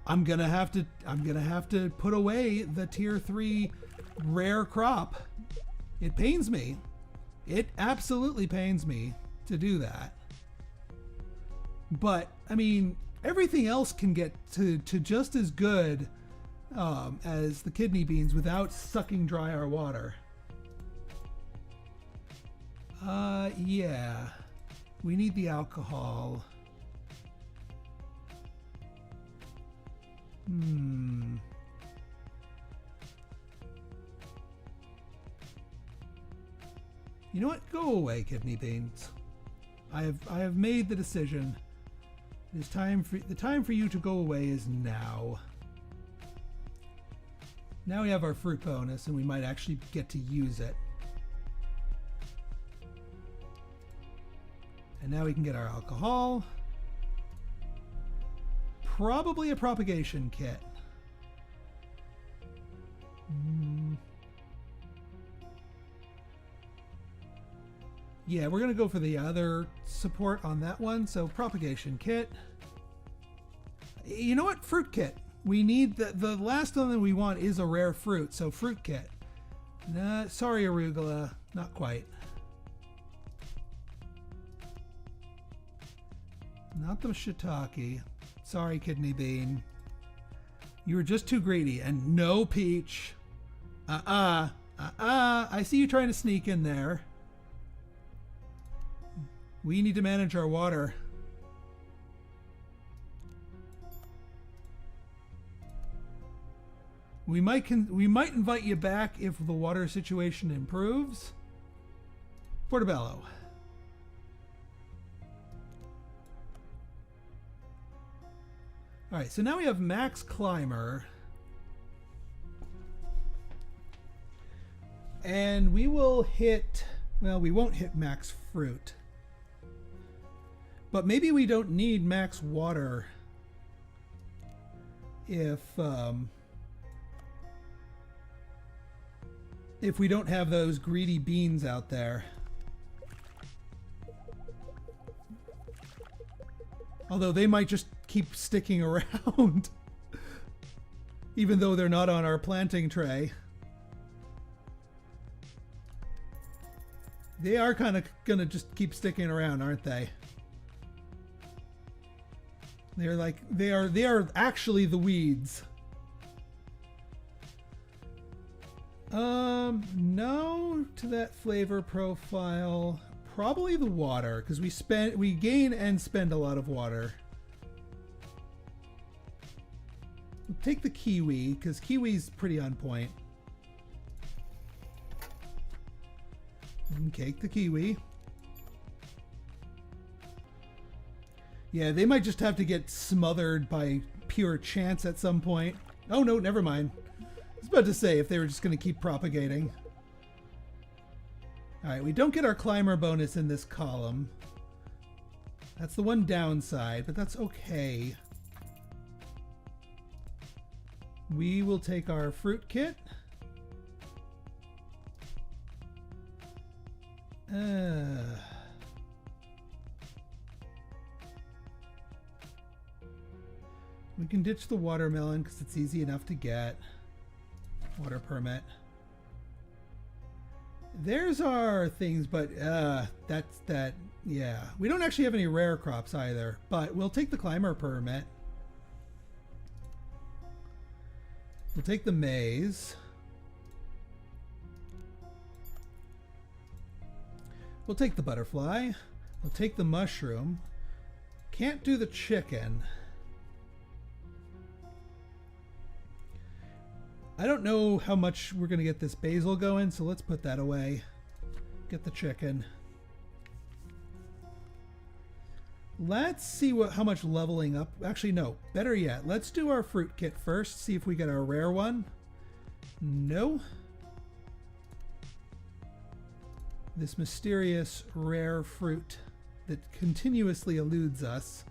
I'm gonna have to put away the tier 3 rare crop. It pains me. It absolutely pains me to do that. But I mean, everything else can get to just as good as the kidney beans without sucking dry our water. Yeah, we need the alcohol. You know what? Go away, kidney beans. I have made the decision. It is time for the time for you to go away is now. Now we have our fruit bonus, and we might actually get to use it. And now we can get our alcohol. Probably a propagation kit. Yeah, we're going to go for the other support on that one. So propagation kit. You know what? Fruit kit. We need the last one that we want is a rare fruit. So fruit kit. Nah, sorry, arugula. Not quite. Not the shiitake. Sorry, kidney bean. You were just too greedy. And no peach. I see you trying to sneak in there. We need to manage our water. We might invite you back if the water situation improves. Portobello. All right, so now we have Max Climber. And we will hit, well, we won't hit Max Fruit. But maybe we don't need max water if we don't have those greedy beans out there. Although they might just keep sticking around. Even though they're not on our planting tray. They are kind of gonna just keep sticking around, aren't they? They're like, they are actually the weeds. No to that flavor profile. Probably the water, because we gain and spend a lot of water. We'll take the kiwi, because kiwi's pretty on point. And take the kiwi. Yeah, they might just have to get smothered by pure chance at some point. Oh no, never mind. I was about to say if they were just going to keep propagating. Alright, we don't get our climber bonus in this column. That's the one downside, but that's okay. We will take our fruit kit. We can ditch the watermelon because it's easy enough to get. Water permit. There's our things, but that's that. Yeah, we don't actually have any rare crops either, but we'll take the climber permit. We'll take the maize. We'll take the butterfly. We'll take the mushroom. Can't do the chicken. I don't know how much we're going to get this basil going, so let's put that away. Get the chicken. Let's see how much leveling up. Actually, no. Better yet, let's do our fruit kit first. See if we get our rare one. No. This mysterious rare fruit that continuously eludes us.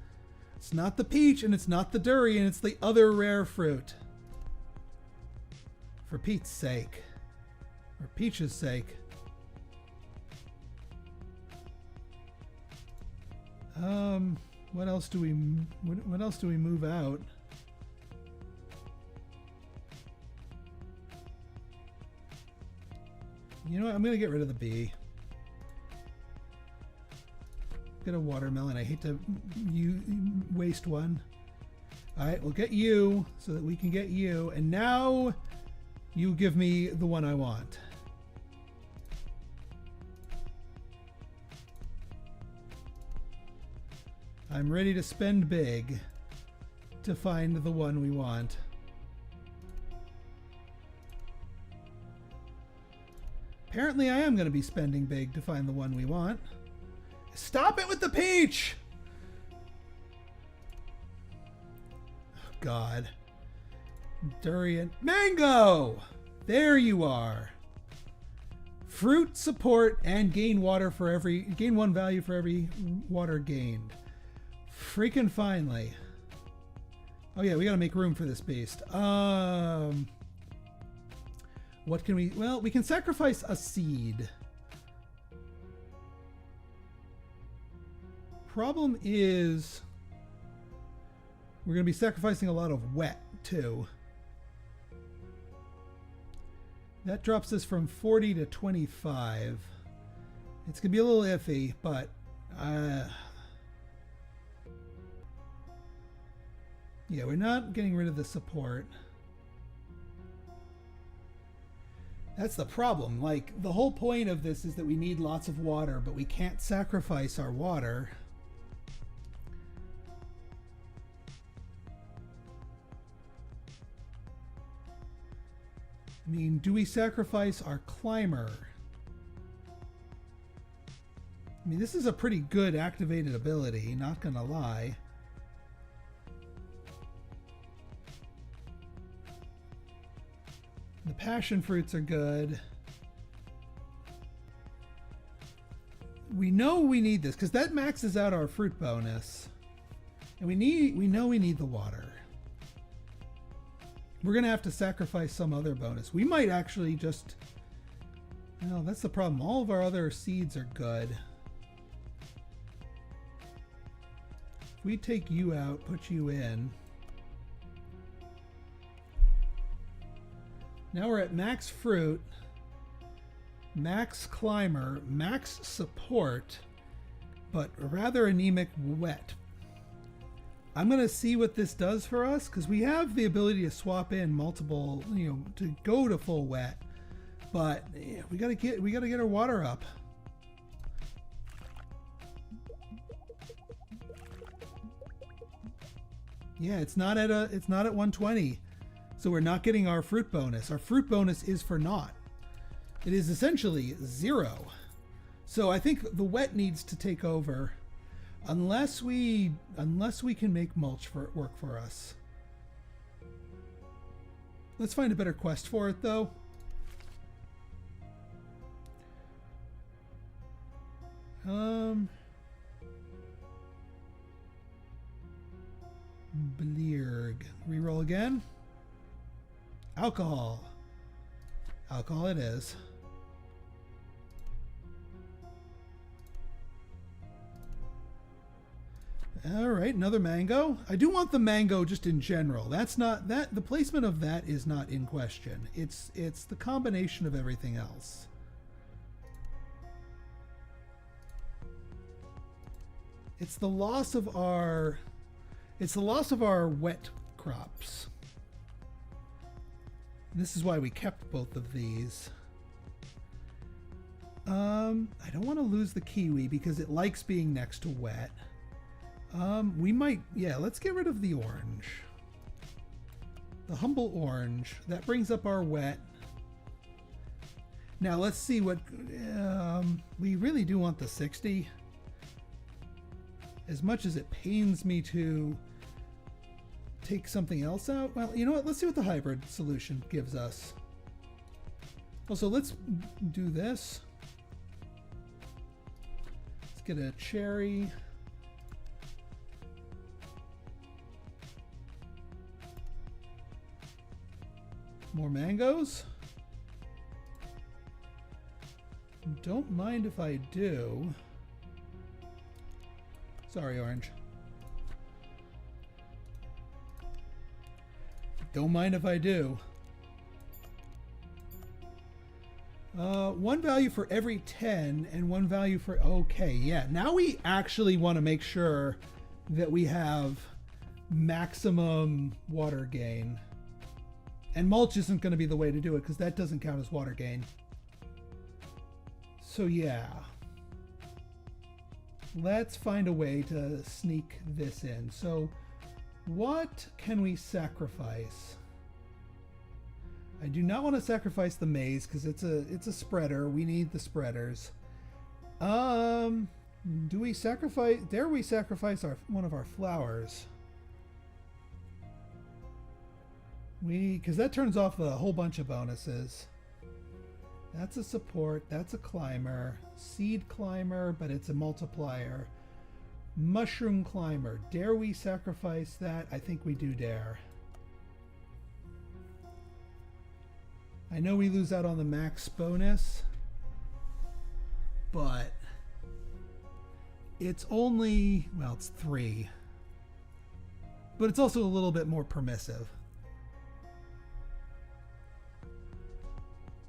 It's not the peach and it's not the durian. It's the other rare fruit. For Pete's sake. Or Peach's sake. What else do we move out? You know what? I'm gonna get rid of the bee. Get a watermelon. I hate to waste one. Alright, we'll get you so that we can get you. And now you give me the one I want. I'm ready to spend big to find the one we want. Apparently I am going to be spending big to find the one we want. Stop it with the peach! Oh, God. Durian. Mango! There you are. Fruit support and gain water for every... Gain 1 value for every water gained. Freaking finally. Oh yeah, we gotta make room for this beast. What can we... Well, we can sacrifice a seed. Problem is... We're gonna be sacrificing a lot of wet, too. That drops us from 40 to 25. It's gonna be a little iffy, but... yeah, we're not getting rid of the support. That's the problem. Like, the whole point of this is that we need lots of water, but we can't sacrifice our water. I mean, do we sacrifice our climber? I mean, this is a pretty good activated ability, not gonna lie. The passion fruits are good. we know we need this because that maxes out our fruit bonus. And we know we need the water. We're going to have to sacrifice some other bonus. We might actually just... No, that's the problem. All of our other seeds are good. If we take you out, put you in. Now we're at max fruit, max climber, max support, but rather anemic wet. I'm going to see what this does for us because we have the ability to swap in multiple, to go to full wet, but yeah, we got to get our water up. Yeah, it's not at 120. So we're not getting our fruit bonus. Our fruit bonus is for naught. It is essentially 0. So I think the wet needs to take over unless we can make mulch work for us. Let's find a better quest for it though. Blearg. Reroll again. Alcohol. Alcohol it is. All right, another mango. I do want the mango just in general. That's not that the placement of that is not in question. It's the combination of everything else. It's the loss of our wet crops. This is why we kept both of these. I don't want to lose the kiwi because it likes being next to wet. We might, yeah, let's get rid of the orange. The humble orange. That brings up our wet. Now let's see what, we really do want the 60. As much as it pains me to take something else out, well, you know what, let's see what the hybrid solution gives us. Also, let's do this. Let's get a cherry. More mangoes. Don't mind if I do. Sorry, orange. Don't mind if I do. One value for every 10 and one value for... Okay, yeah. Now we actually want to make sure that we have maximum water gain. And mulch isn't going to be the way to do it because that doesn't count as water gain. So yeah. Let's find a way to sneak this in. So what can we sacrifice? I do not want to sacrifice the maize because it's a spreader. We need the spreaders. Do we sacrifice? Dare we sacrifice one of our flowers? Because that turns off a whole bunch of bonuses. That's a support. That's a climber. Seed climber, but it's a multiplier. Mushroom climber. Dare we sacrifice that? I think we do dare. I know we lose out on the max bonus, but it's only, well, it's 3. But it's also a little bit more permissive.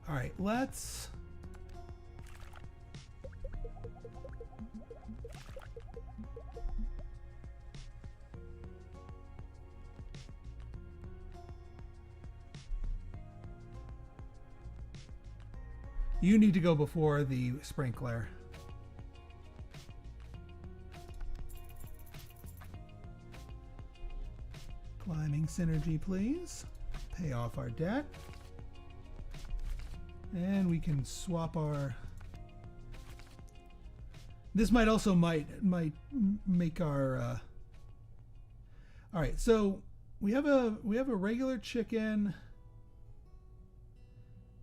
All right, let's... You need to go before the sprinkler. Climbing synergy, please. Pay off our debt. And we can swap our... This might also might make our... All right, so we have a regular chicken.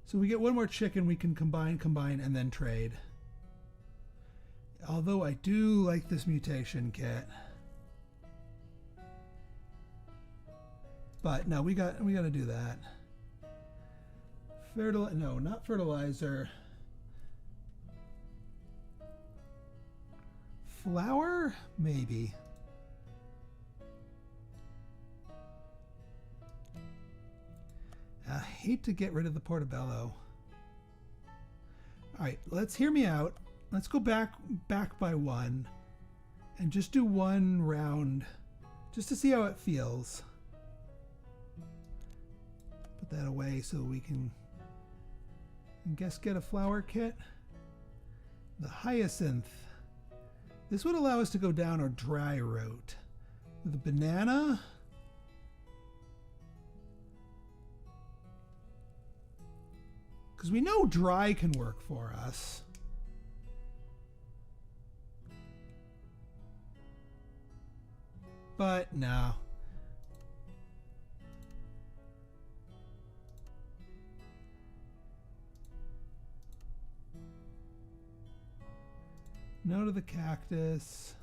So we get one more chicken, we can combine, and then trade. Although I do like this mutation kit. But no, we got to do that. No, not fertilizer. Flour? Maybe. I hate to get rid of the portobello. Alright, let's hear me out. Let's go back by one and just do one round just to see how it feels. Put that away so we can, I guess, get a flower kit. The hyacinth. This would allow us to go down our dry route. The banana. Because we know dry can work for us. But no. No to the cactus.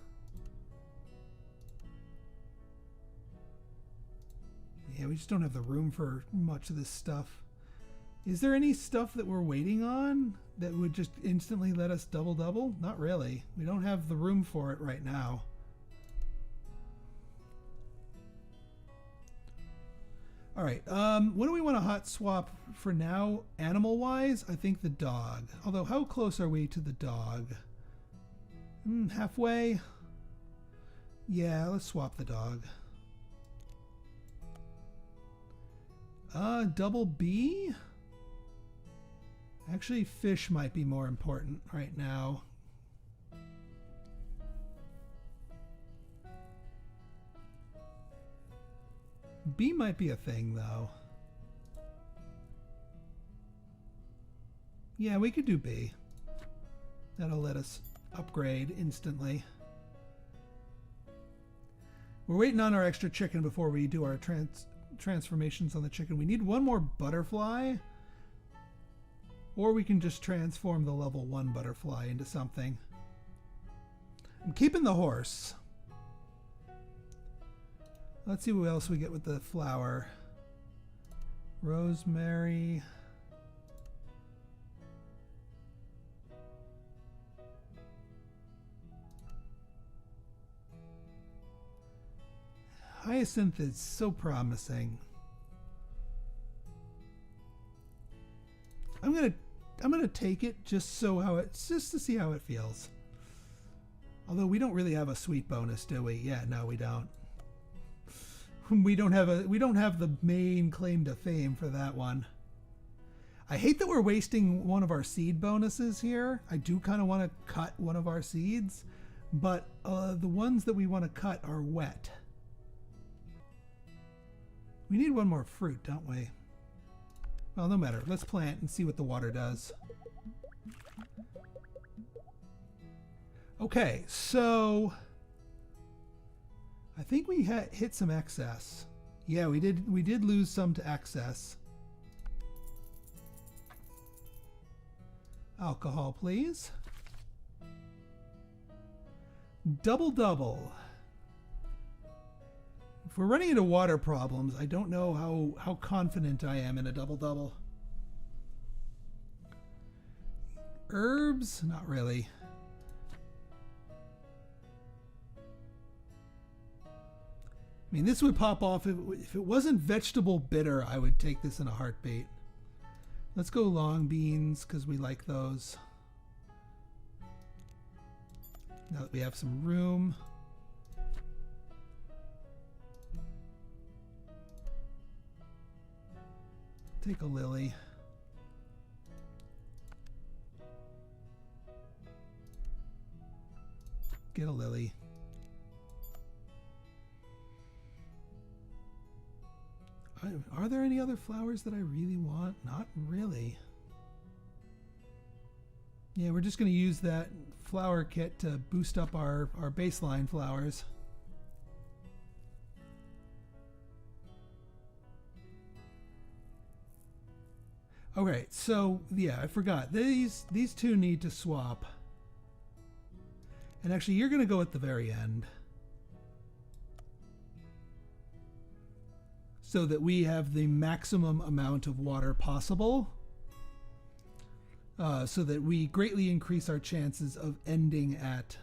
Yeah, we just don't have the room for much of this stuff. Is there any stuff that we're waiting on that would just instantly let us double-double? Not really. We don't have the room for it right now. All right, what do we want to hot swap for now, animal-wise? I think the dog. Although, how close are we to the dog? Halfway? Yeah, let's swap the dog. Double B? Actually, fish might be more important right now. B might be a thing, though. Yeah, we could do B. That'll let us upgrade instantly. We're waiting on our extra chicken before we do our transformations on the chicken. We need one more butterfly. Or we can just transform the level 1 butterfly into something. I'm keeping the horse. Let's see what else we get with the flower. Rosemary. Hyacinth is so promising. I'm gonna take it just to see how it feels. Although we don't really have a sweet bonus, do we? Yeah, no, we don't. We don't have the main claim to fame for that one. I hate that we're wasting one of our seed bonuses here. I do kind of want to cut one of our seeds, but the ones that we want to cut are wet. We need one more fruit, don't we? Well, no matter. Let's plant and see what the water does. Okay, so I think we hit some excess. Yeah, we did lose some to excess. Alcohol, please. Double. If we're running into water problems, I don't know how confident I am in a double-double. Herbs? Not really. I mean, this would pop off. If it wasn't vegetable bitter, I would take this in a heartbeat. Let's go long beans, because we like those. Now that we have some room. Take a lily. Get a lily. Are there any other flowers that I really want? Not really. Yeah, we're just going to use that flower kit to boost up our baseline flowers. Okay, so yeah, I forgot. These two need to swap. And actually, you're going to go at the very end, so that we have the maximum amount of water possible, so that we greatly increase our chances of ending at...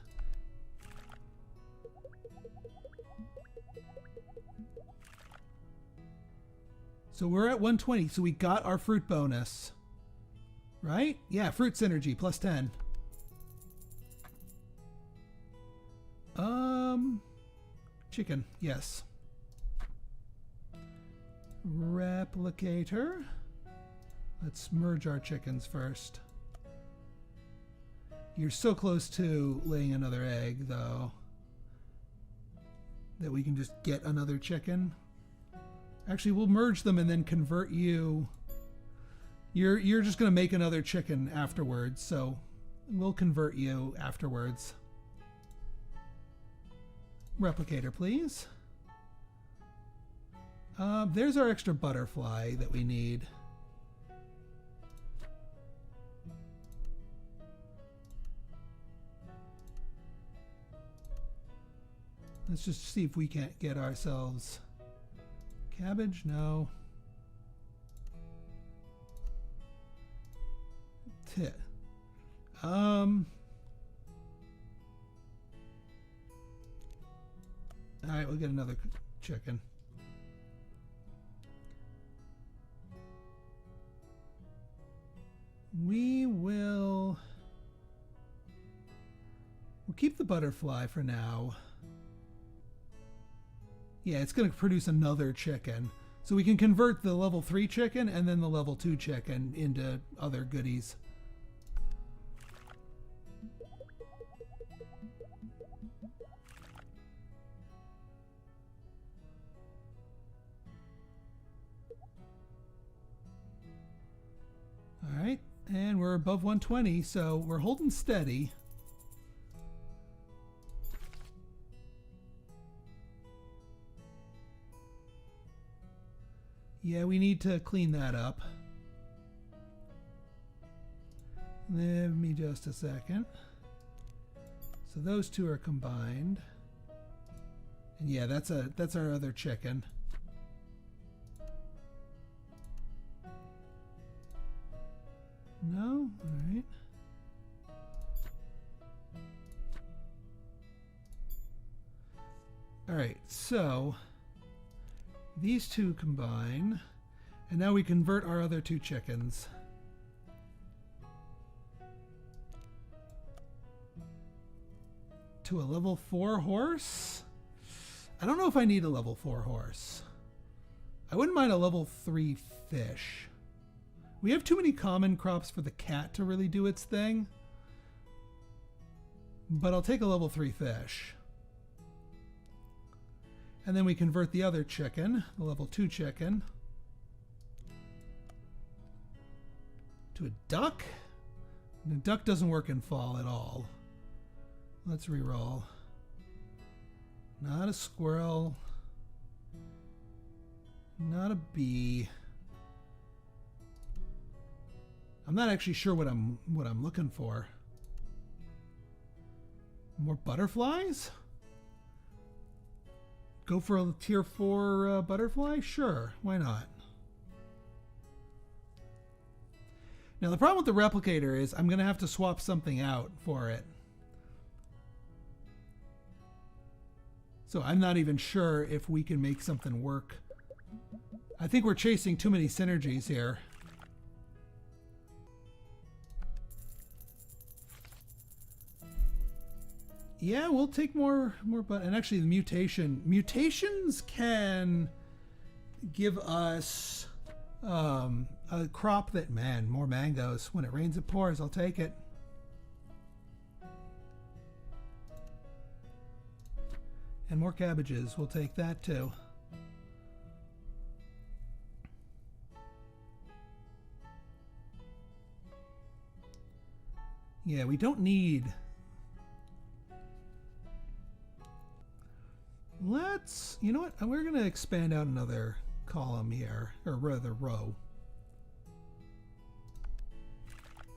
So we're at 120, so we got our fruit bonus. Right? Yeah, fruit synergy, plus 10. Chicken, yes. Replicator. Let's merge our chickens first. You're so close to laying another egg, though, that we can just get another chicken. Actually, we'll merge them and then convert you. You're just going to make another chicken afterwards, so we'll convert you afterwards. Replicator, please. There's our extra butterfly that we need. Let's just see if we can't get ourselves cabbage. No. Tit. All right, we'll get another chicken. We'll keep the butterfly for now. Yeah, it's going to produce another chicken. So we can convert the level 3 chicken and then the level 2 chicken into other goodies. All right, and we're above 120, so we're holding steady. Yeah, we need to clean that up. Give me just a second. So those two are combined. And yeah, that's our other chicken. No? All right. All right, so these two combine, and now we convert our other two chickens. To a level 4 horse? I don't know if I need a level 4 horse. I wouldn't mind a level 3 fish. We have too many common crops for the cat to really do its thing. But I'll take a level 3 fish. And then we convert the other chicken, the level 2 chicken, to a duck. And the duck doesn't work in fall at all. Let's reroll. Not a squirrel. Not a bee. I'm not actually sure what I'm looking for. More butterflies? Go for a tier 4 butterfly? Sure, why not? Now the problem with the replicator is I'm going to have to swap something out for it. So I'm not even sure if we can make something work. I think we're chasing too many synergies here. Yeah, we'll take more, but and actually the mutations can give us a crop that, man, more mangoes. When it rains, it pours. I'll take it. And more cabbages. We'll take that too. Yeah, we don't need... Let's, you know what, we're going to expand out another column here, or rather row.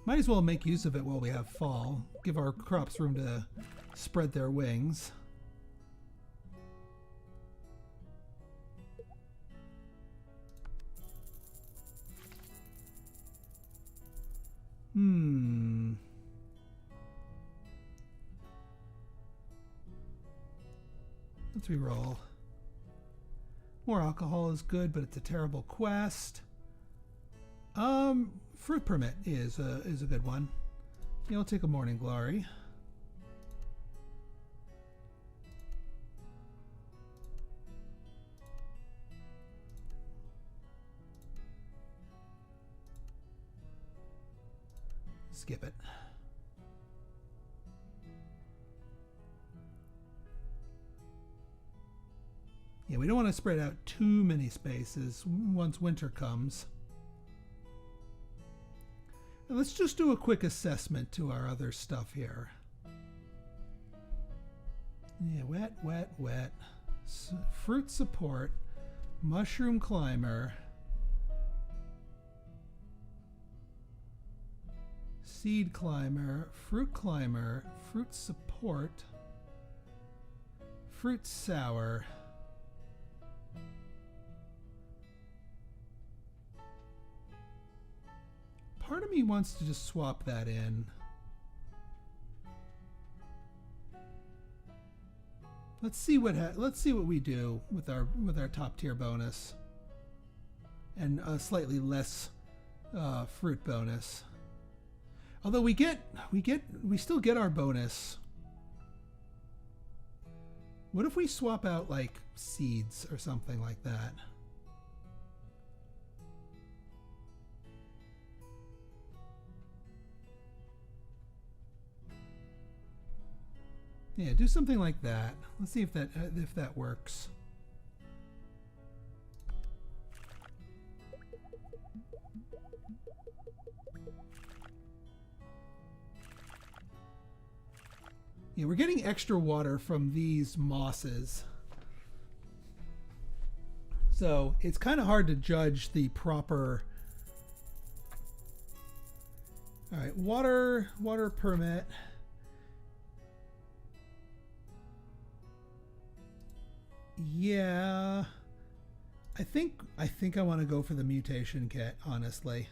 Might as well make use of it while we have fall. Give our crops room to spread their wings. Let's reroll. More alcohol is good, but it's a terrible quest. Fruit permit is a good one. Yeah, I'll take a morning glory. Skip it. Yeah, we don't want to spread out too many spaces once winter comes. And let's just do a quick assessment to our other stuff here. Yeah, wet, wet, wet. Fruit support, mushroom climber, seed climber, fruit support, fruit sour. Part of me wants to just swap that in. Let's see what we do with our top tier bonus and a slightly less fruit bonus. Although we still get our bonus. What if we swap out like seeds or something like that? Yeah, do something like that. Let's see if that works. Yeah, we're getting extra water from these mosses. So it's kind of hard to judge the proper... All right, water permit. Yeah, I think I want to go for the mutation kit, honestly.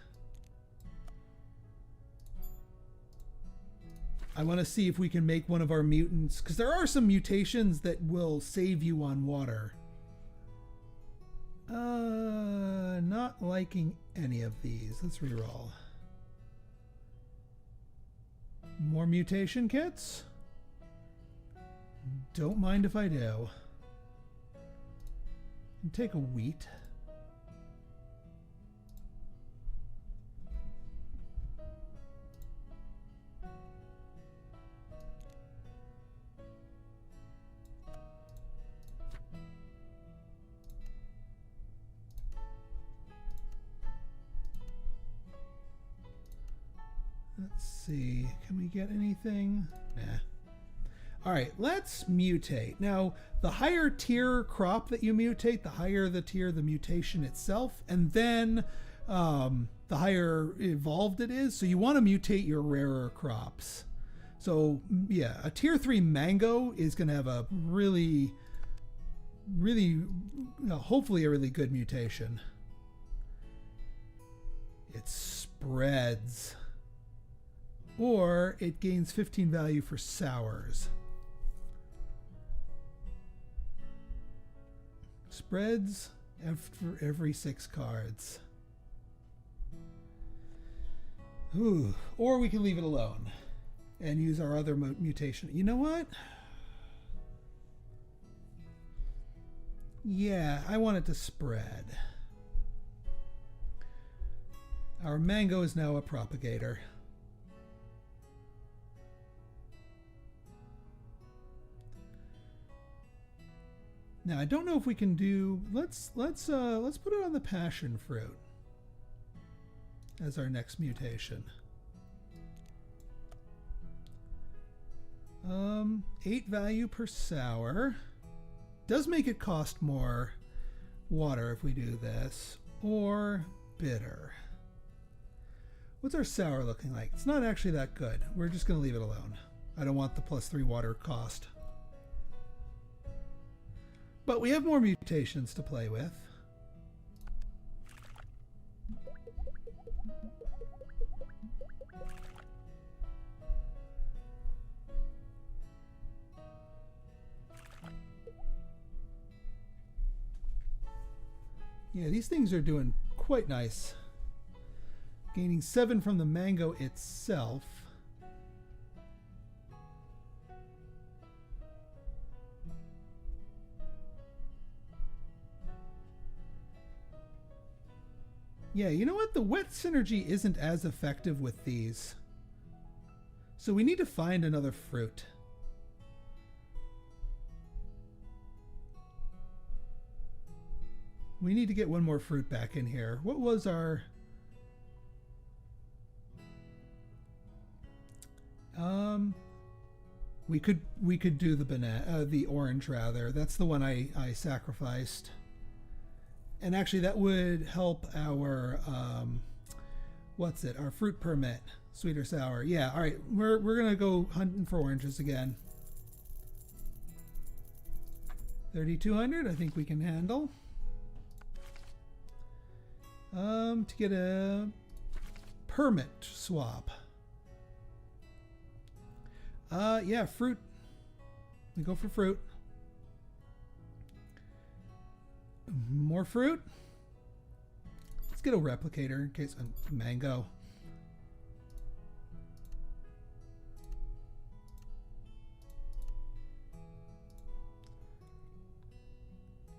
I want to see if we can make one of our mutants, because there are some mutations that will save you on water. Not liking any of these. Let's reroll. More mutation kits? Don't mind if I do. And take a wheat. Let's see, can we get anything? Nah. All right, let's mutate. Now, the higher tier crop that you mutate, the higher the tier the mutation itself, and then the higher evolved it is. So you want to mutate your rarer crops. So yeah, a tier 3 mango is going to have a really, hopefully a really good mutation. It spreads. Or it gains 15 value for sours. Spreads after every 6 cards. Ooh. Or we can leave it alone and use our other mutation. You know what? Yeah, I want it to spread. Our mango is now a propagator. Now I don't know if we can do. Let's put it on the passion fruit as our next mutation. 8 value per sour. Does make it cost more water if we do this, or bitter. What's our sour looking like? It's not actually that good. We're just going to leave it alone. I don't want the +3 water cost. But we have more mutations to play with. Yeah, these things are doing quite nice. Gaining 7 from the mango itself. Yeah, you know what? The wet synergy isn't as effective with these. So we need to find another fruit. We need to get one more fruit back in here. What was our... we could do the banana, the orange rather. That's the one I sacrificed. And actually that would help our what's it? Our fruit permit, sweet or sour. Yeah, all right. We're going to go hunting for oranges again. 3,200, I think we can handle. To get a permit swap. Yeah, fruit. We go for fruit. More fruit. Let's get a replicator in case mango.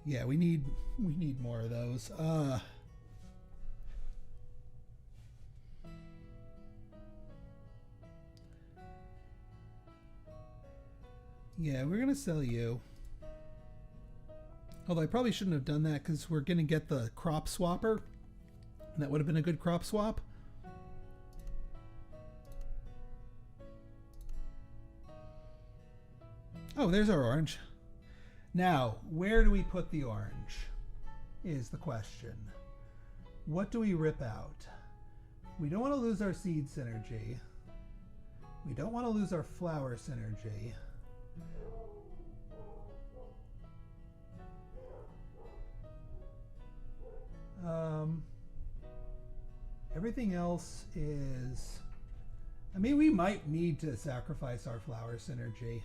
Yeah, we need more of those. Yeah, we're gonna sell you. Although I probably shouldn't have done that because we're gonna get the crop swapper. And that would have been a good crop swap. Oh, there's our orange. Now, where do we put the orange? Is the question. What do we rip out? We don't want to lose our seed synergy. We don't want to lose our flower synergy. Everything else is... I mean, we might need to sacrifice our flower synergy.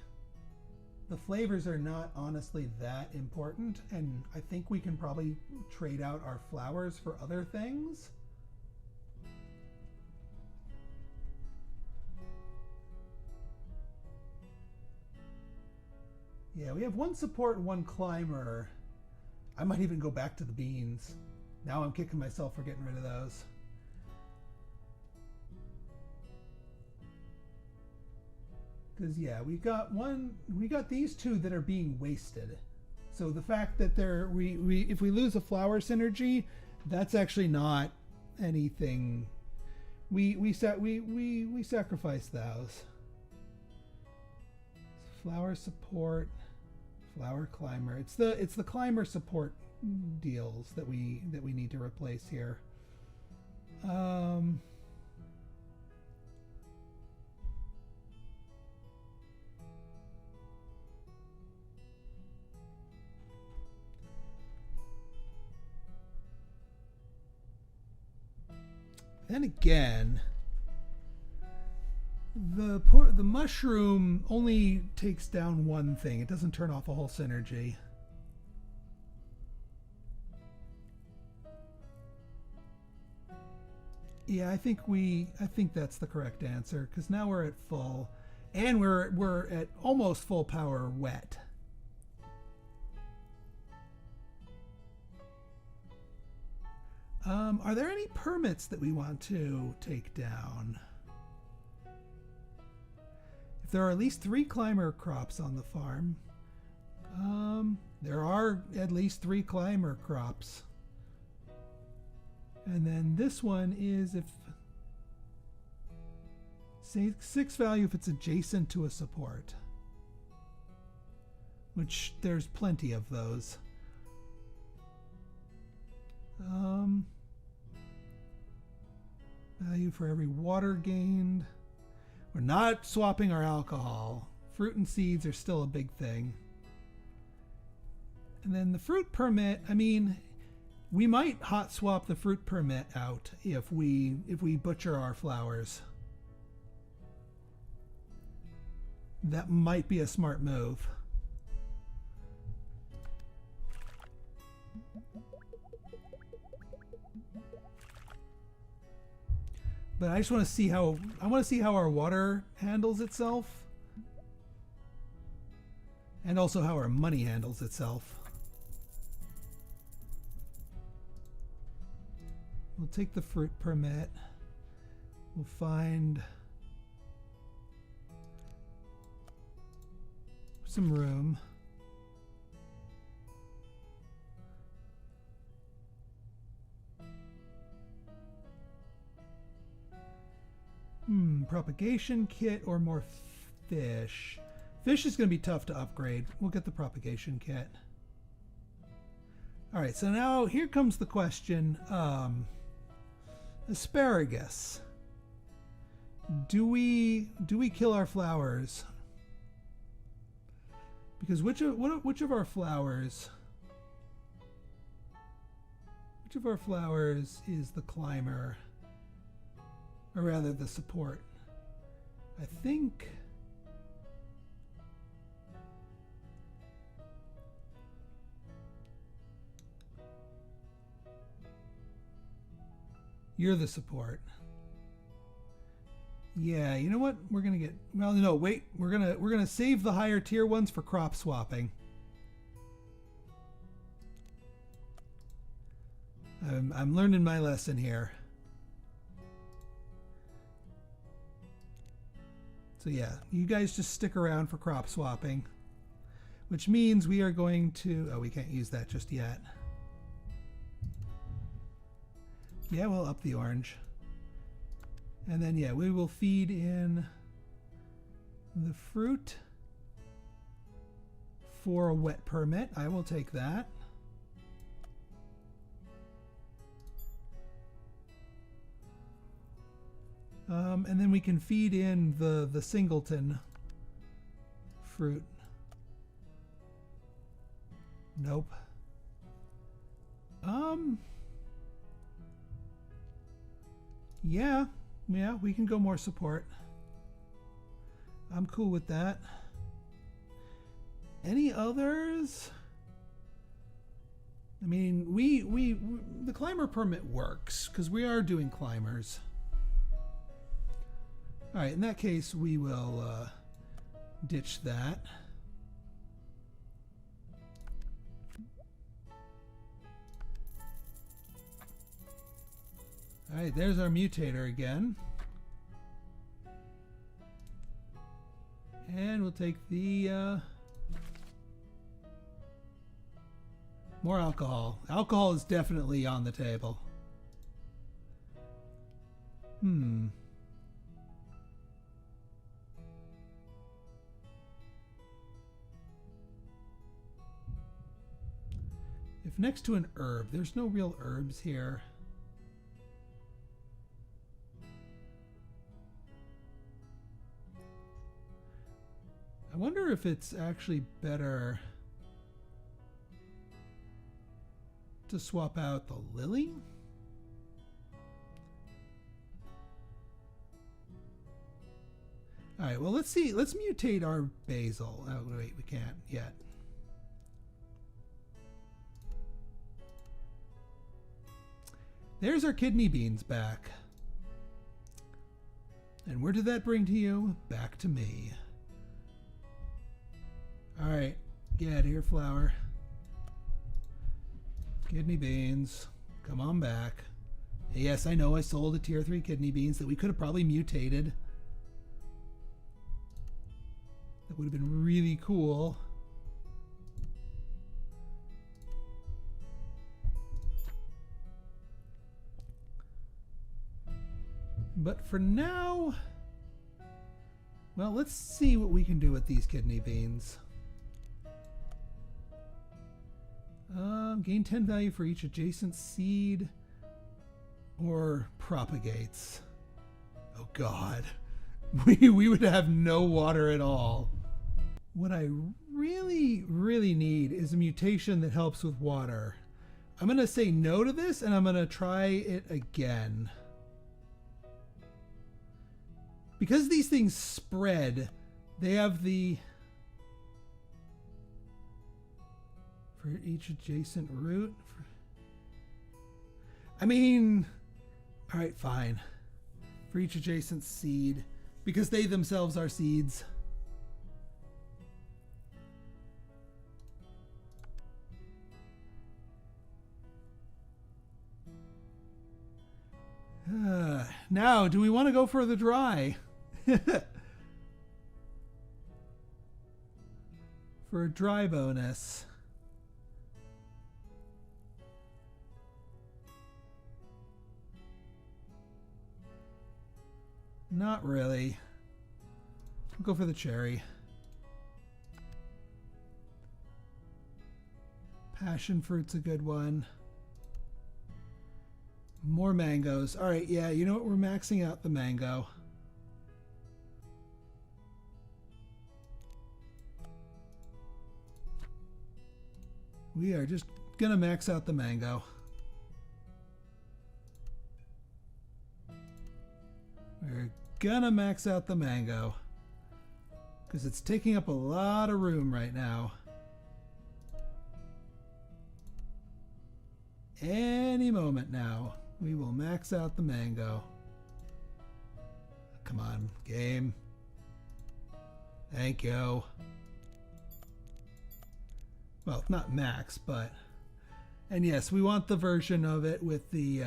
The flavors are not honestly that important, and I think we can probably trade out our flowers for other things. Yeah, we have one support and one climber. I might even go back to the beans. Now I'm kicking myself for getting rid of those. Because yeah, we got these two that are being wasted. So the fact that if we lose a flower synergy, that's actually not anything. We sacrifice those. Flower support, flower climber. It's the climber support deals that we need to replace here. Then again, the mushroom only takes down one thing. It doesn't turn off a whole synergy. Yeah, I think that's the correct answer because now we're at full, and we're at almost full power wet. Are there any permits that we want to take down? If there are at least 3 climber crops on the farm, there are at least 3 climber crops. And then this one is if, say, 6 value if it's adjacent to a support, which there's plenty of those. Value for every water gained. We're not swapping our alcohol. Fruit and seeds are still a big thing. And then the fruit permit, I mean, we might hot swap the fruit permit out if we butcher our flowers. That might be a smart move. But I just want to see how our water handles itself. And also how our money handles itself. We'll take the fruit permit. We'll find some room. Propagation kit or more fish. Fish is going to be tough to upgrade. We'll get the propagation kit. All right, so now here comes the question. Asparagus. Do we kill our flowers? Because which of our flowers is the climber? Or rather the support. I think you're the support. Yeah, you know what? We're gonna get, well, no, wait. We're gonna save the higher tier ones for crop swapping. I'm learning my lesson here. So yeah, you guys just stick around for crop swapping, which means we are going to, oh, we can't use that just yet. Yeah, we'll up the orange. And then, yeah, we will feed in the fruit for a wet permit. I will take that. And then we can feed in the singleton fruit. Nope. Yeah, we can go more support. I'm cool with that. Any others? I mean, the climber permit works because we are doing climbers. All right, in that case, we will ditch that. All right, there's our mutator again. And we'll take the more alcohol. Alcohol is definitely on the table. If next to an herb, there's no real herbs here. I wonder if it's actually better to swap out the lily. All right, well, let's see. Let's mutate our basil. Oh, wait, we can't yet. There's our kidney beans back. And where did that bring to you? Back to me. All right, get out of here, flower. Kidney beans, come on back. Yes, I know I sold a tier 3 kidney beans that we could have probably mutated. That would have been really cool. But for now, well, let's see what we can do with these kidney beans. Gain 10 value for each adjacent seed or propagates. Oh God. We would have no water at all. What I really, really need is a mutation that helps with water. I'm going to say no to this, and I'm going to try it again. Because these things spread, they have the... For each adjacent root? I mean... Alright, fine. For each adjacent seed. Because they themselves are seeds. Now, do we want to go for the dry? For a dry bonus. Not really. I'll go for the cherry. Passion fruit's a good one. More mangoes. All right, yeah, you know what? We're maxing out the mango. We are just gonna max out the mango. We're gonna max out the mango because it's taking up a lot of room right now. Any moment now, we will max out the mango. Come on, game. Thank you. Well, not max, but... And yes, we want the version of it with the...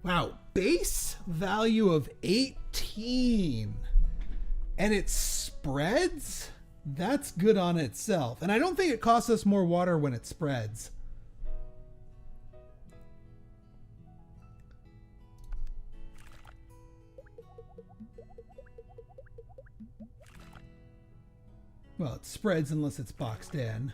Wow, base value of 18. And it spreads? That's good on itself. And I don't think it costs us more water when it spreads. Well, it spreads unless it's boxed in.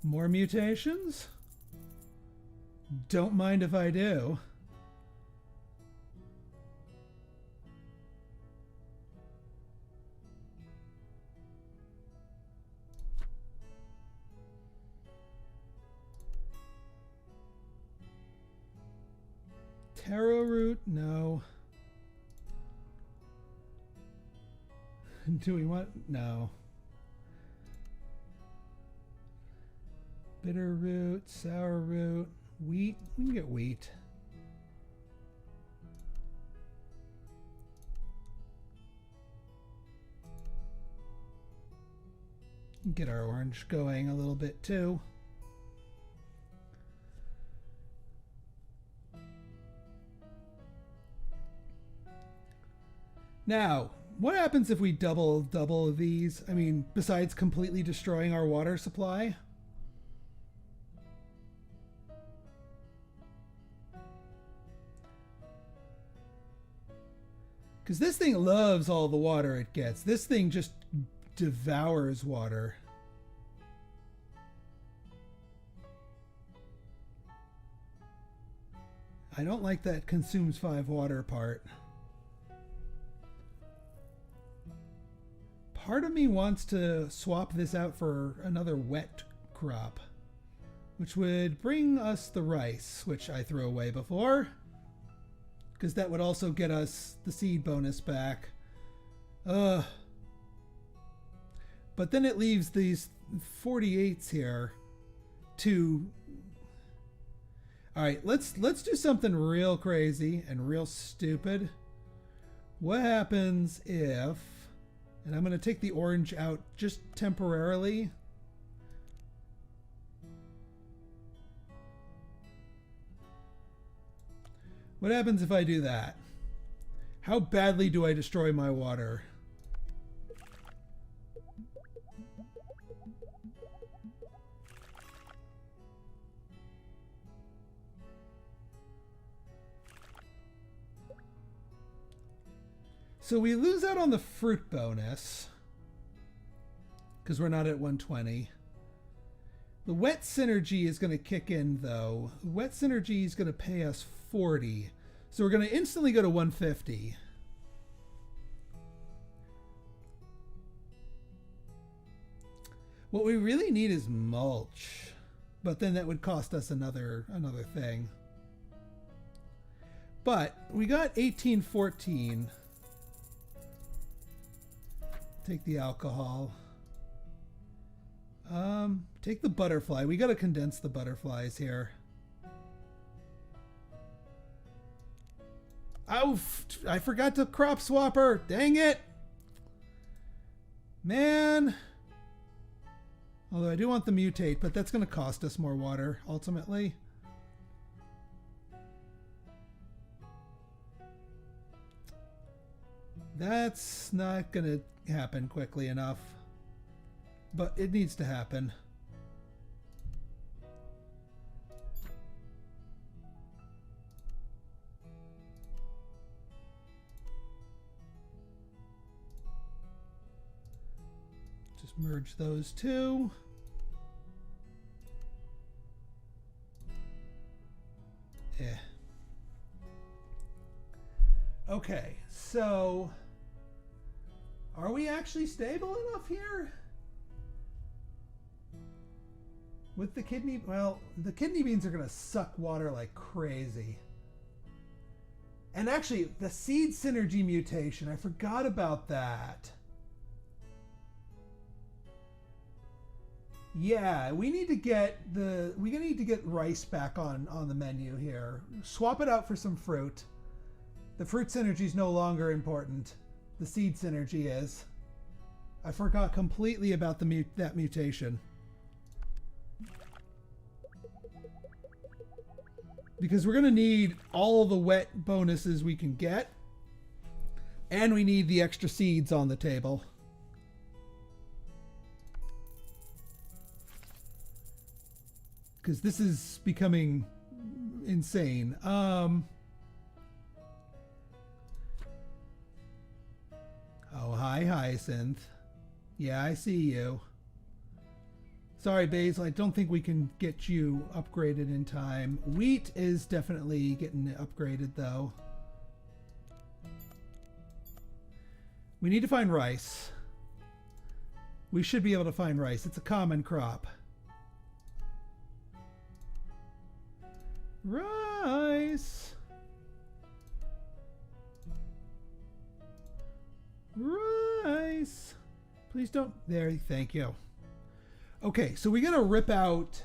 More mutations? Don't mind if I do. Taro root? No. Do we want... No. Bitter root, sour root, wheat. We can get wheat. Get our orange going a little bit too. Now, what happens if we double these? I mean, besides completely destroying our water supply? Because this thing loves all the water it gets. This thing just devours water. I don't like that consumes 5 water part. Part of me wants to swap this out for another wet crop, which would bring us the rice, which I threw away before, because that would also get us the seed bonus back. But then it leaves these 48s here to... Alright, let's do something real crazy and real stupid. What happens if... And I'm going to take the orange out just temporarily. What happens if I do that? How badly do I destroy my water? So we lose out on the fruit bonus because we're not at 120. The wet synergy is going to kick in, though. Wet synergy is going to pay us 40. So we're going to instantly go to 150. What we really need is mulch. But then that would cost us another thing. But we got 1814. Take the alcohol. Take the butterfly. We got to condense the butterflies here. Oh, I forgot to crop swapper. Dang it. Man. Although I do want the mutate, but that's going to cost us more water ultimately. That's not going to happen quickly enough. But it needs to happen. Just merge those two. Yeah. Okay, so are we actually stable enough here? With the kidney, well, the kidney beans are going to suck water like crazy. And actually, the seed synergy mutation, I forgot about that. Yeah, we need to get rice back on the menu here. Swap it out for some fruit. The fruit synergy is no longer important. The seed synergy is. I forgot completely about that mutation. Because we're going to need all the wet bonuses we can get. And we need the extra seeds on the table. Because this is becoming insane. Oh, hi, Hyacinth. Yeah, I see you. Sorry, Basil, I don't think we can get you upgraded in time. Wheat is definitely getting upgraded, though. We need to find rice. We should be able to find rice. It's a common crop. Rice. Rice. Please don't. There, thank you. Okay, so we gotta rip out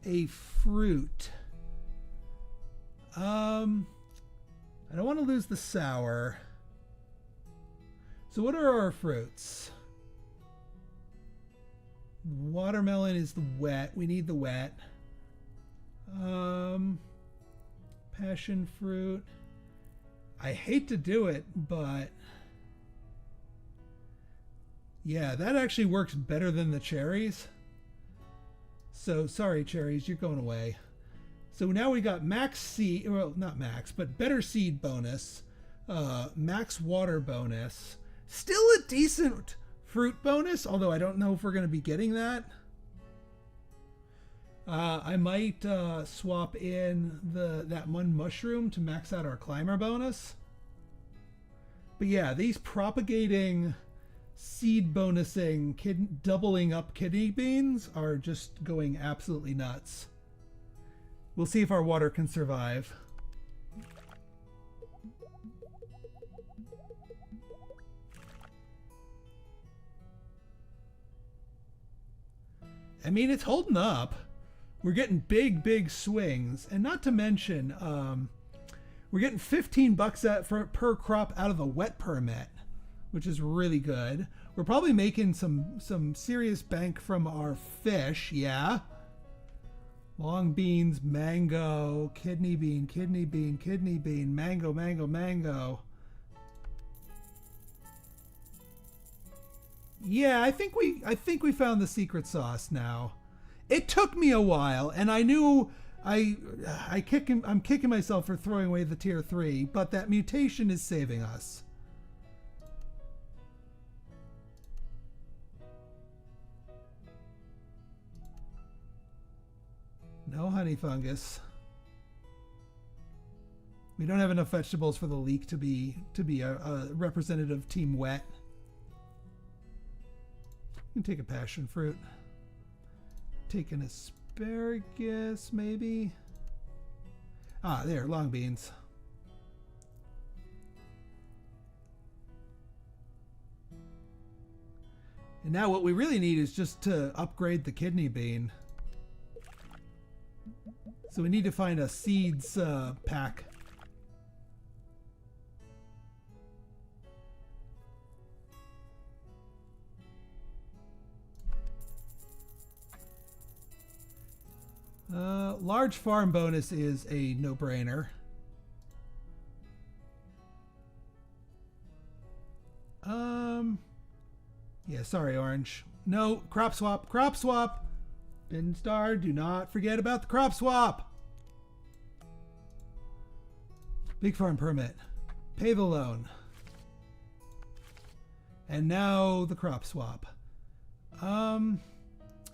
a fruit. I don't want to lose the sour. So what are our fruits? Watermelon is the wet. We need the wet. Passion fruit. I hate to do it, but yeah, that actually works better than the cherries. So sorry, cherries, you're going away. So now we got max seed, well, not max, but better seed bonus, max water bonus, still a decent fruit bonus, although I don't know if we're going to be getting that. I might swap in that one mushroom to max out our climber bonus. But yeah, these propagating, seed bonusing, doubling up kidney beans are just going absolutely nuts. We'll see if our water can survive. I mean, it's holding up. We're getting big swings, and not to mention, we're getting $15 per crop out of the wet permit, which is really good. We're probably making some serious bank from our fish, yeah. Long beans, mango, kidney bean, mango. Yeah, I think we found the secret sauce now. It took me a while, and I knew I'm kicking myself for throwing away the tier 3, but that mutation is saving us. No honey fungus. We don't have enough vegetables for the leek to be a representative team wet. You can take a passion fruit. Take an asparagus, maybe. Ah, there, long beans. And now what we really need is just to upgrade the kidney bean. So we need to find a seeds pack. Large farm bonus is a no-brainer. Yeah, sorry, Orange. No, crop swap, crop swap. Pinstar, do not forget about the crop swap. Big farm permit. Pay the loan. And now the crop swap. I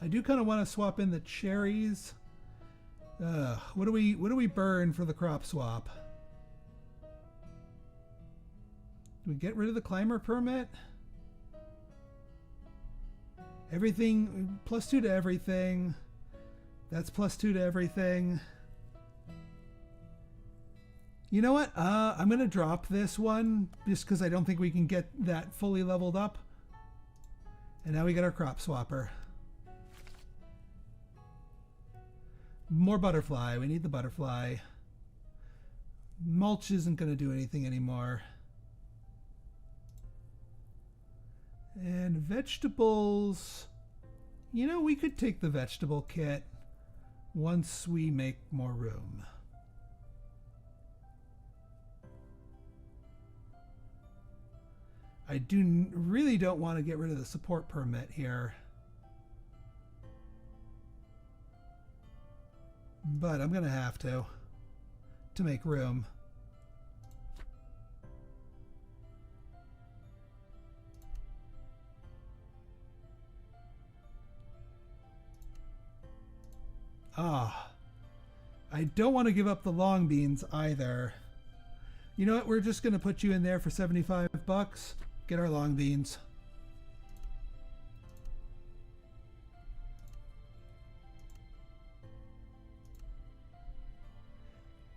do kind of want to swap in the cherries. What do we burn for the crop swap? Do we get rid of the climber permit? Everything, +2 to everything. That's +2 to everything. You know what? I'm going to drop this one just because I don't think we can get that fully leveled up. And now we get our crop swapper. More butterfly. We need the butterfly. Mulch isn't going to do anything anymore. And vegetables, you know, we could take the vegetable kit once we make more room. I really don't want to get rid of the support permit here. But I'm going to have to make room. I don't want to give up the long beans either. You know what? We're just going to put you in there for 75 bucks. Get our long beans.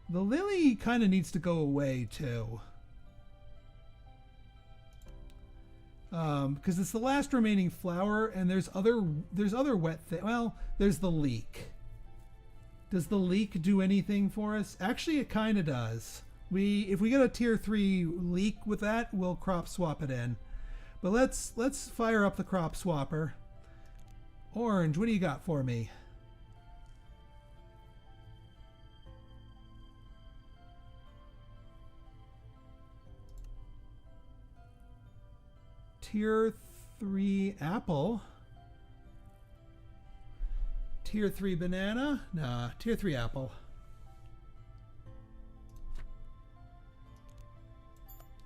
The lily kind of needs to go away too. Because it's the last remaining flower, and there's other wet things. Well, there's the leek. Does the leek do anything for us? Actually, it kind of does. If we get a tier 3 leek with that, we'll crop swap it in. But let's fire up the crop swapper. Orange, what do you got for me? Tier 3 apple. Tier 3 banana? Nah, tier 3 apple.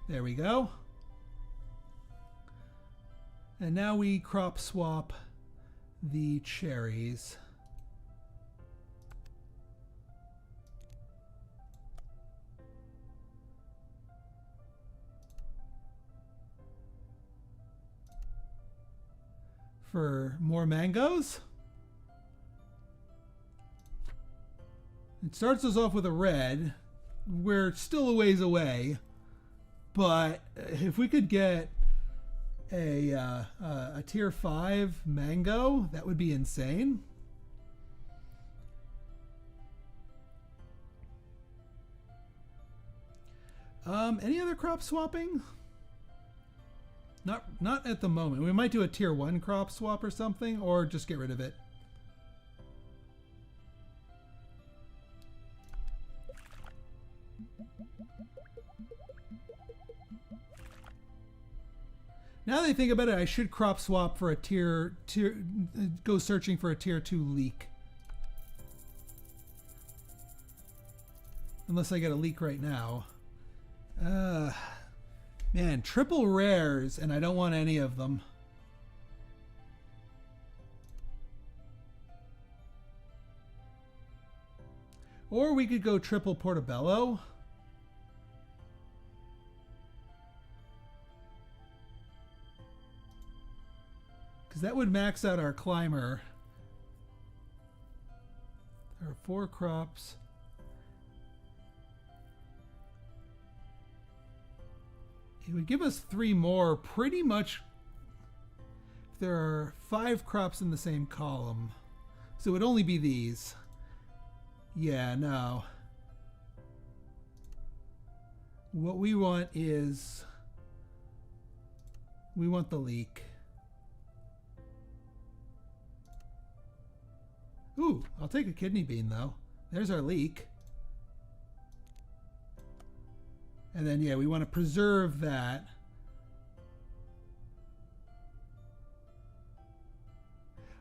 There we go. And now we crop swap the cherries. For more mangoes. It starts us off with a red. We're still a ways away, but if we could get a tier 5 mango, that would be insane. Any other crop swapping? Not at the moment. We might do a tier 1 crop swap or something, or just get rid of it. Now that I think about it, I should crop swap for a go searching for a tier 2 leek. Unless I get a leek right now. Man, triple rares, and I don't want any of them. Or we could go triple portobello. Because that would max out our climber. There are 4 crops. It would give us 3 more, pretty much. If there are 5 crops in the same column. So it would only be these. Yeah, no. What we want is... we want the leek. Ooh, I'll take a kidney bean, though. There's our leek. And then, yeah, we want to preserve that.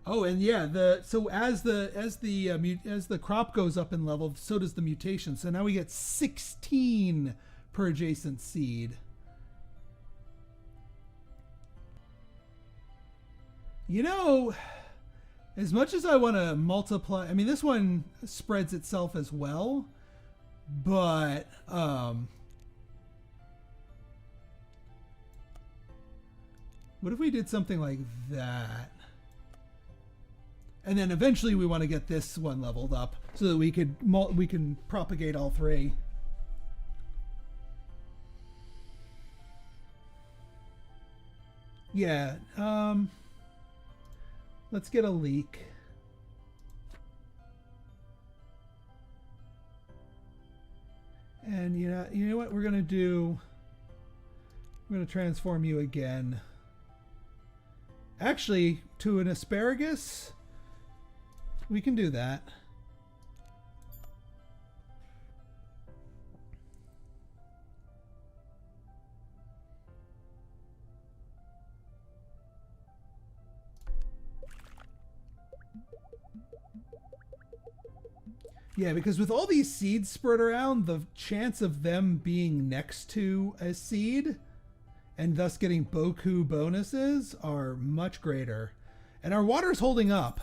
Oh, and yeah, so as the crop goes up in level, so does the mutation. So now we get 16 per adjacent seed. You know, as much as I want to multiply, I mean, this one spreads itself as well, but what if we did something like that? And then eventually we want to get this one leveled up so that we can propagate all 3. Yeah, let's get a leek. And you know what we're gonna do? We're gonna transform you again. Actually, to an asparagus. We can do that. Yeah, because with all these seeds spread around, the chance of them being next to a seed and thus getting Boku bonuses are much greater. And our water's holding up.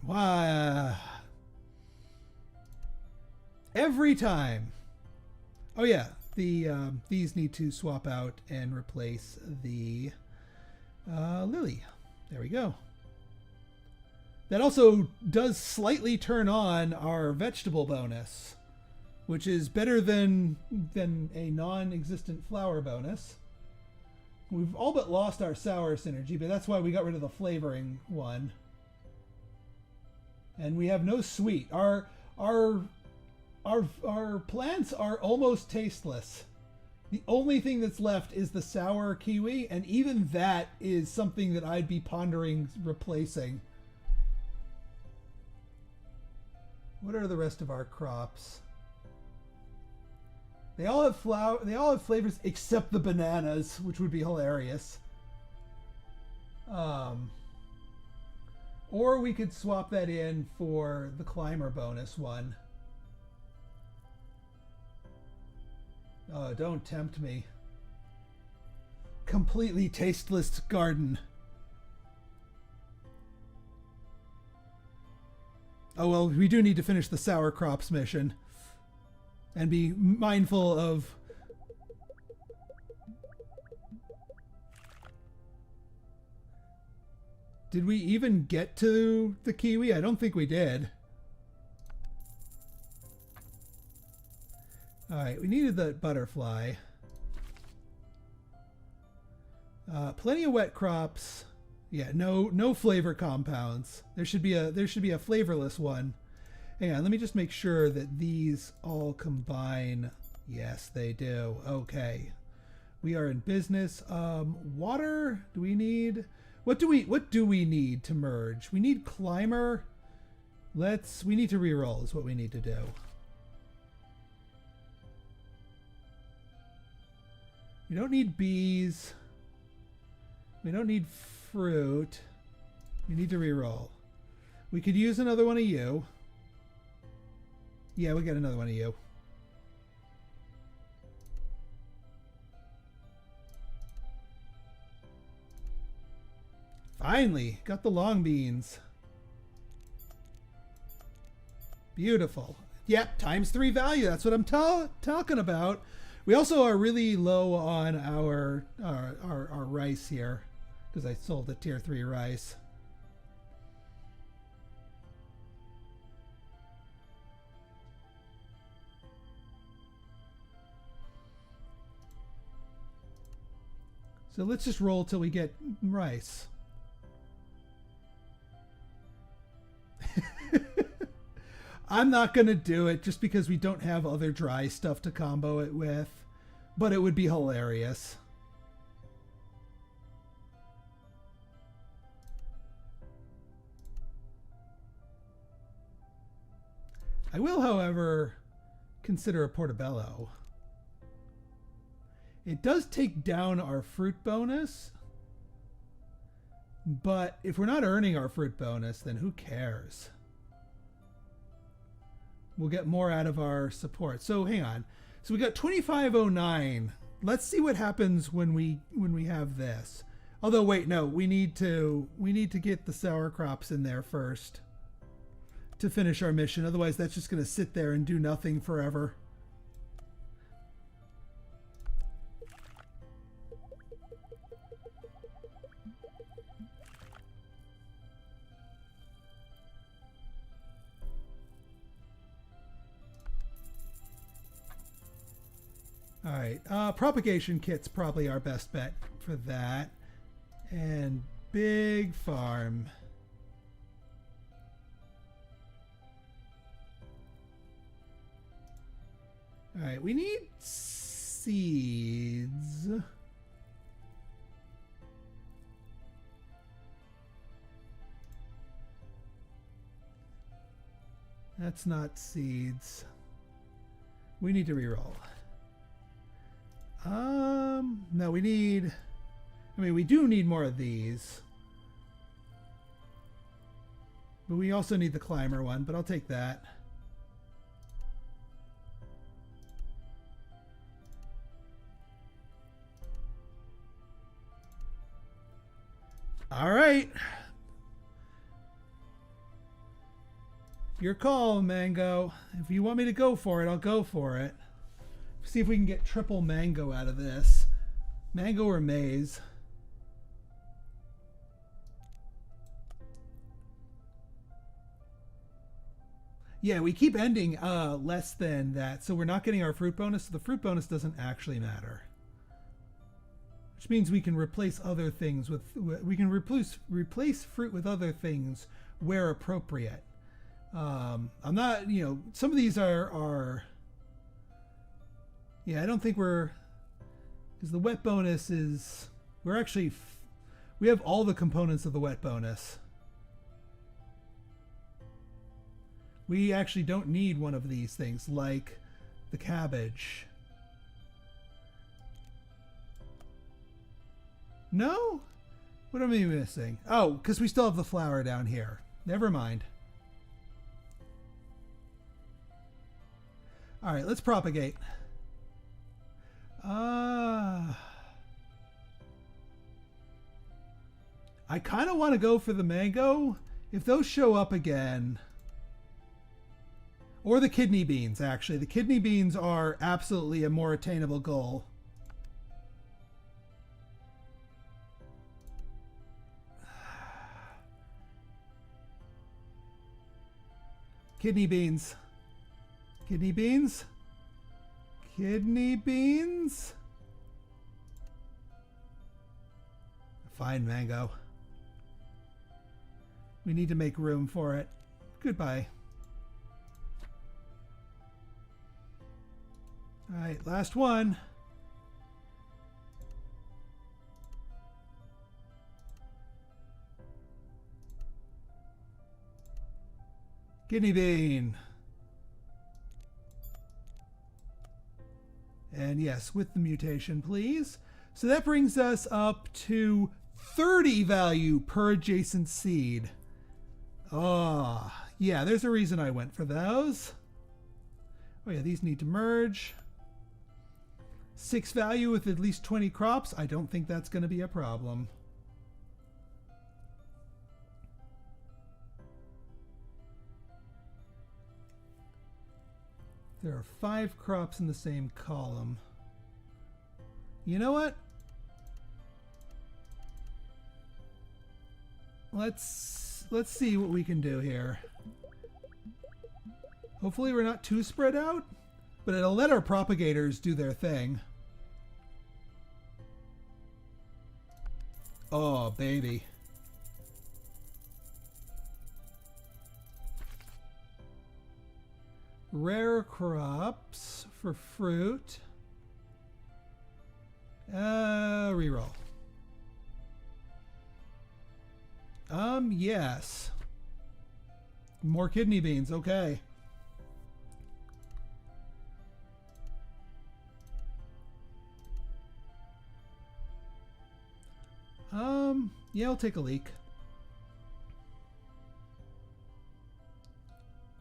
Wow. Every time. Oh yeah, these need to swap out and replace the lily. There we go. That also does slightly turn on our vegetable bonus, which is better than a non-existent flower bonus. We've all but lost our sour synergy, but that's why we got rid of the flavoring one. And we have no sweet. Our plants are almost tasteless. The only thing that's left is the sour kiwi, and even that is something that I'd be pondering replacing. What are the rest of our crops? They all have flavors except the bananas, which would be hilarious. Or we could swap that in for the climber bonus one. Oh, don't tempt me. Completely tasteless garden. Oh, well, we do need to finish the sour crops mission. And be mindful of... Did we even get to the kiwi? I don't think we did. Alright, we needed the butterfly. Plenty of wet crops. Yeah, no flavor compounds. There should be a flavorless one. Hang on, let me just make sure that these all combine. Yes, they do. Okay. We are in business. Water, do we need? What do we need to merge? We need climber. We need to reroll is what we need to do. We don't need bees. We don't need fruit. We need to reroll. We could use another one of you. Yeah, we got another one of you. Finally, got the long beans. Beautiful. Yep, ×3 value. That's what I'm talking about. We also are really low on our rice here because I sold the tier 3 rice. So let's just roll till we get rice. I'm not going to do it just because we don't have other dry stuff to combo it with, but it would be hilarious. I will, however, consider a portobello. It does take down our fruit bonus, but if we're not earning our fruit bonus, then who cares? We'll get more out of our support. So hang on. So we got 2509. Let's see what happens when we have this. Although wait, no, we need to get the sour crops in there first to finish our mission. Otherwise that's just going to sit there and do nothing forever. All right, propagation kit's probably our best bet for that. And big farm. All right, we need seeds. That's not seeds. We need to reroll. No, we need, I mean, we do need more of these. But we also need the climber one, but I'll take that. All right. Your call, Mango. If you want me to go for it, I'll go for it. See if we can get triple mango out of this. Mango or maize. Yeah, we keep ending less than that, so we're not getting our fruit bonus. So the fruit bonus doesn't actually matter. Which means we can replace other things with, we can replace fruit with other things where appropriate. I'm not, you know, some of these are yeah, I don't think we're, because the wet bonus is, we're actually, we have all the components of the wet bonus. We actually don't need one of these things, like the cabbage. No? What am I missing? Oh, because we still have the flour down here. Never mind. All right, let's propagate. I kind of want to go for the mango. If those show up again, or the kidney beans, actually. The kidney beans are absolutely a more attainable goal. Kidney beans. Kidney beans. Kidney beans. Fine, mango. We need to make room for it. Goodbye. All right, last one. Kidney bean. And yes, with the mutation, please. So that brings us up to 30 value per adjacent seed. Oh, yeah, there's a reason I went for those. Oh yeah, these need to merge. 6 value with at least 20 crops. I don't think that's going to be a problem. There are 5 crops in the same column. You know what? Let's see what we can do here. Hopefully we're not too spread out, but it'll let our propagators do their thing. Oh, baby. Rare crops for fruit. Reroll. Yes. More kidney beans, okay. Yeah, I'll take a leak.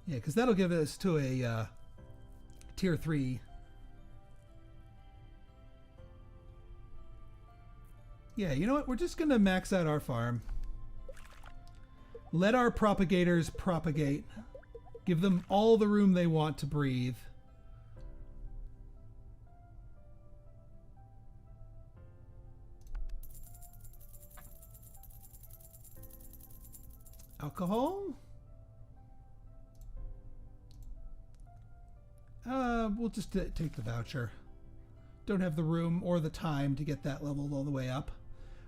Yeah, because that'll give us to a tier 3. Yeah, you know what? We're just going to max out our farm. Let our propagators propagate. Give them all the room they want to breathe. Alcohol? We'll just take the voucher. Don't have the room or the time to get that leveled all the way up.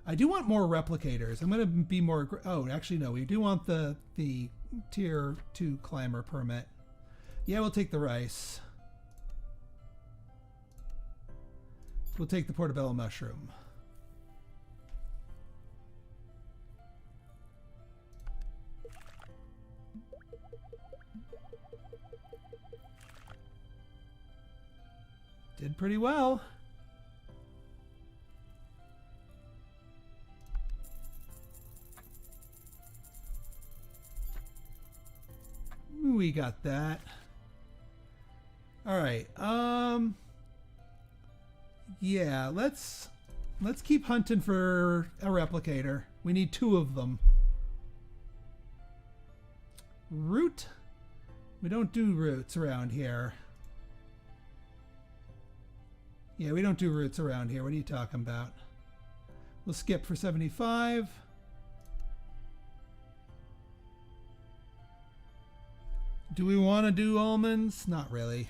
I do want more replicators. I'm going to be more... Oh, actually, no. We do want the tier 2 climber permit. Yeah, we'll take the rice. We'll take the portobello mushroom. Did pretty well. We got that. All right. Yeah, let's keep hunting for a replicator. We need 2 of them. Root? We don't do roots around here. Yeah, we don't do roots around here. What are you talking about? We'll skip for 75. Do we want to do almonds? Not really.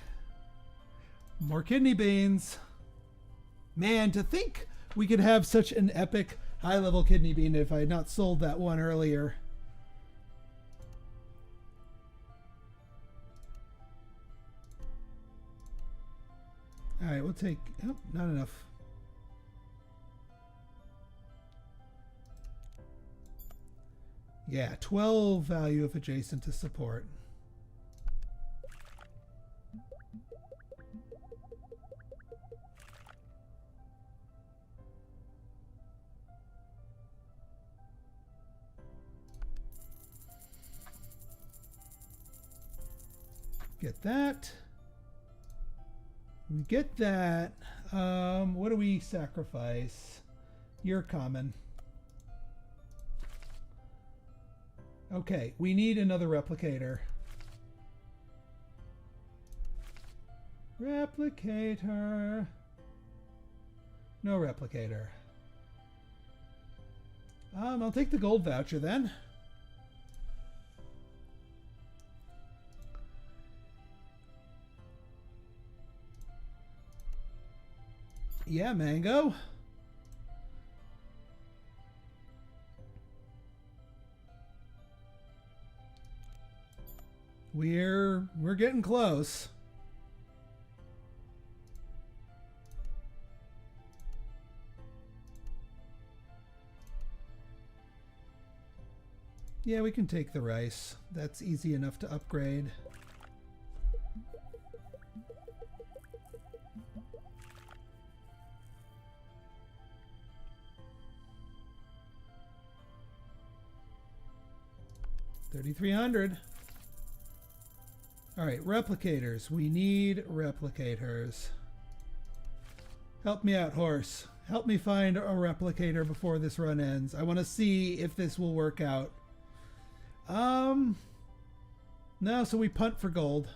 More kidney beans. Man, to think we could have such an epic high-level kidney bean if I had not sold that one earlier. All right, we'll take... Oh, not enough. Yeah, 12 value if adjacent to support. Get that. We get that. What do we sacrifice? You're common. Okay, we need another replicator. Replicator. No replicator. I'll take the gold voucher then. Yeah, mango. We're getting close. Yeah, we can take the rice. That's easy enough to upgrade. $3,300. All right, replicators. We need replicators. Help me out, horse. Help me find a replicator before this run ends. I want to see if this will work out. No, so we punt for gold.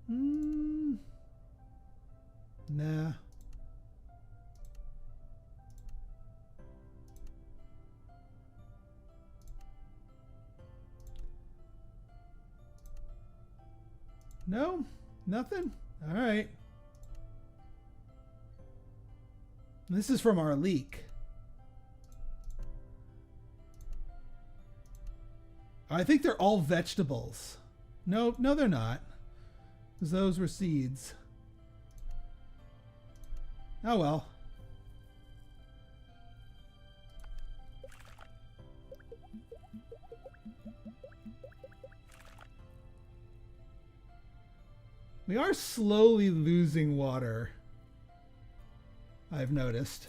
Nah. No? Nothing? All right. This is from our leak. I think they're all vegetables. No, they're not. Because those were seeds. Oh well. We are slowly losing water, I've noticed.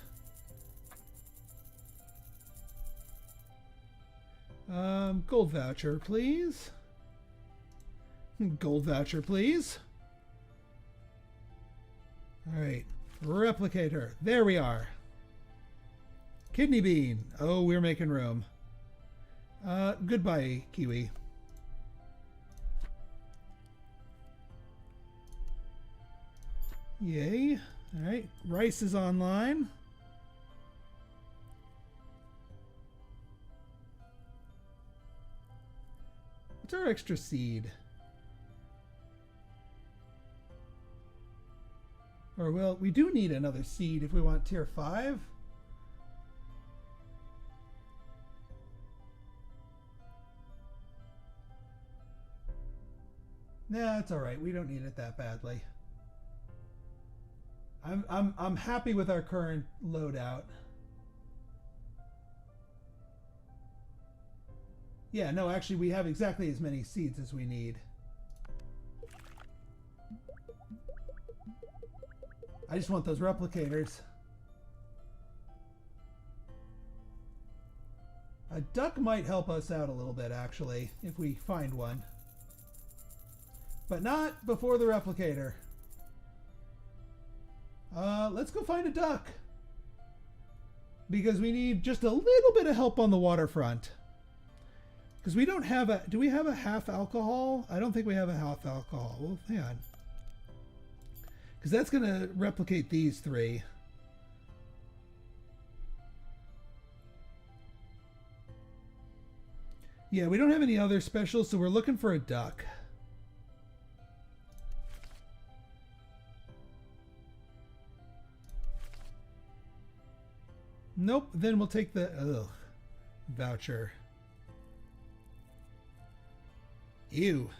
Gold voucher, please. Gold voucher, please. All right, replicator. There we are. Kidney bean. Oh, we're making room. Goodbye, kiwi. Yay. All right, rice is online. What's our extra seed? Or, well, we do need another seed if we want tier 5. Nah, it's all right. We don't need it that badly. I'm happy with our current loadout. Yeah, no, actually we have exactly as many seeds as we need. I just want those replicators. A duck might help us out a little bit, actually, if we find one. But not before the replicator. Let's go find a duck. Because we need just a little bit of help on the waterfront. Because we don't have a... Do we have a half alcohol? I don't think we have a half alcohol. Well, hang on. Because that's going to replicate these 3. Yeah, we don't have any other specials, so we're looking for a duck. Nope, then we'll take the voucher. Ew.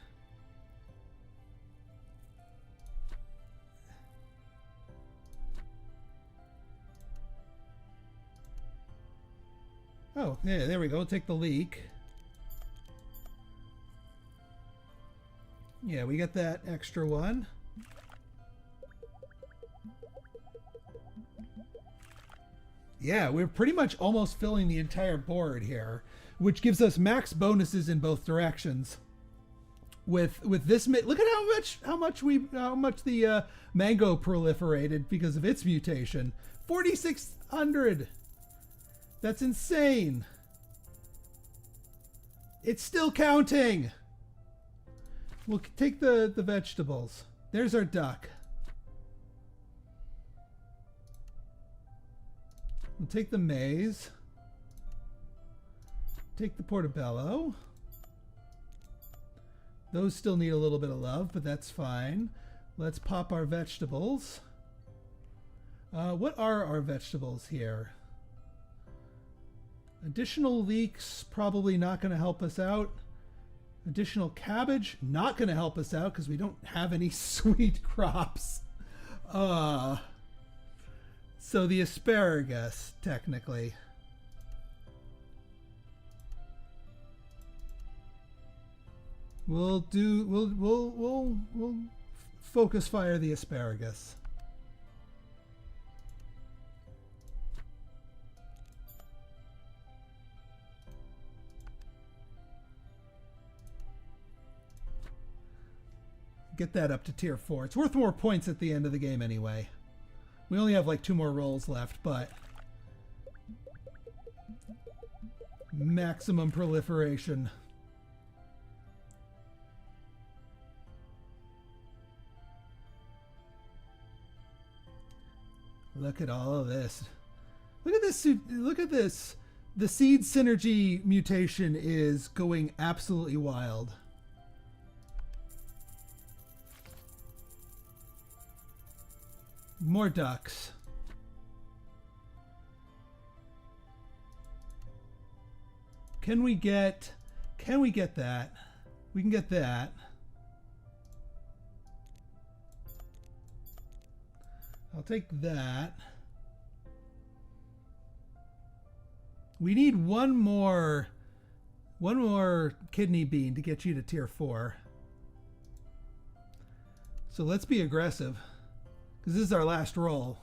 Oh, yeah, there we go. Take the leek. Yeah, we get that extra one. Yeah, we're pretty much almost filling the entire board here, which gives us max bonuses in both directions. With this, look at how much the mango proliferated because of its mutation. 4,600. That's insane. It's still counting. We'll take the vegetables. There's our duck. We'll take the maize. Take the portobello. Those still need a little bit of love, but that's fine. Let's pop our vegetables. What are our vegetables here? Additional leeks, probably not going to help us out. Additional cabbage, not going to help us out because we don't have any sweet crops. So the asparagus, technically. We'll focus fire the asparagus. Get that up to tier 4. It's worth more points at the end of the game anyway. We only have like 2 more rolls left, but maximum proliferation. Look at all of this. Look at this. Look at this. The seed synergy mutation is going absolutely wild. More ducks. Can we get that? We can get that. I'll take that. We need one more kidney bean to get you to tier 4. So let's be aggressive, because this is our last roll.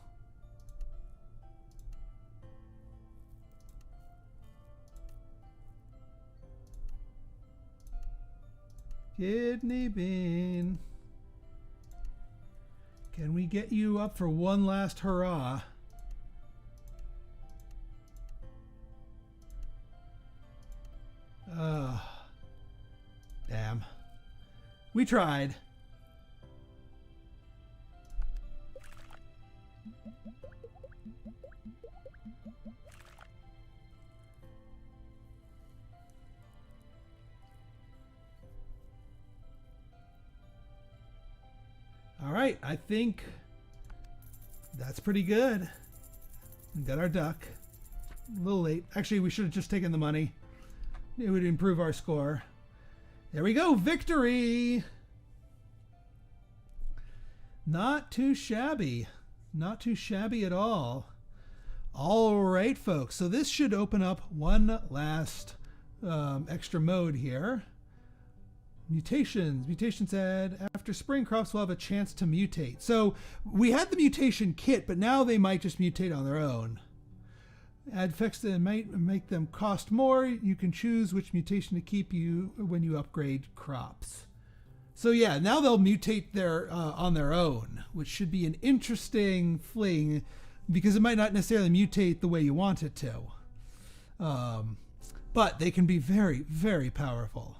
Kidney bean. Can we get you up for one last hurrah? Damn. We tried. All right, I think that's pretty good. We got our duck. A little late. Actually, we should have just taken the money. It would improve our score. There we go. Victory! Not too shabby. Not too shabby at all. All right, folks. So this should open up one last extra mode here. Mutations. Mutation said, after spring, crops will have a chance to mutate. So we had the mutation kit, but now they might just mutate on their own. Add effects that might make them cost more. You can choose which mutation to keep you when you upgrade crops. So yeah, now they'll mutate on their own, which should be an interesting fling, because it might not necessarily mutate the way you want it to. But they can be very, very powerful.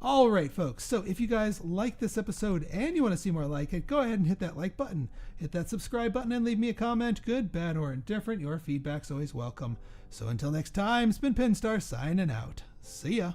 All right, folks. So if you guys like this episode and you want to see more like it, go ahead and hit that like button. Hit that subscribe button and leave me a comment, good, bad, or indifferent. Your feedback's always welcome. So until next time, it's been Pinstar signing out. See ya.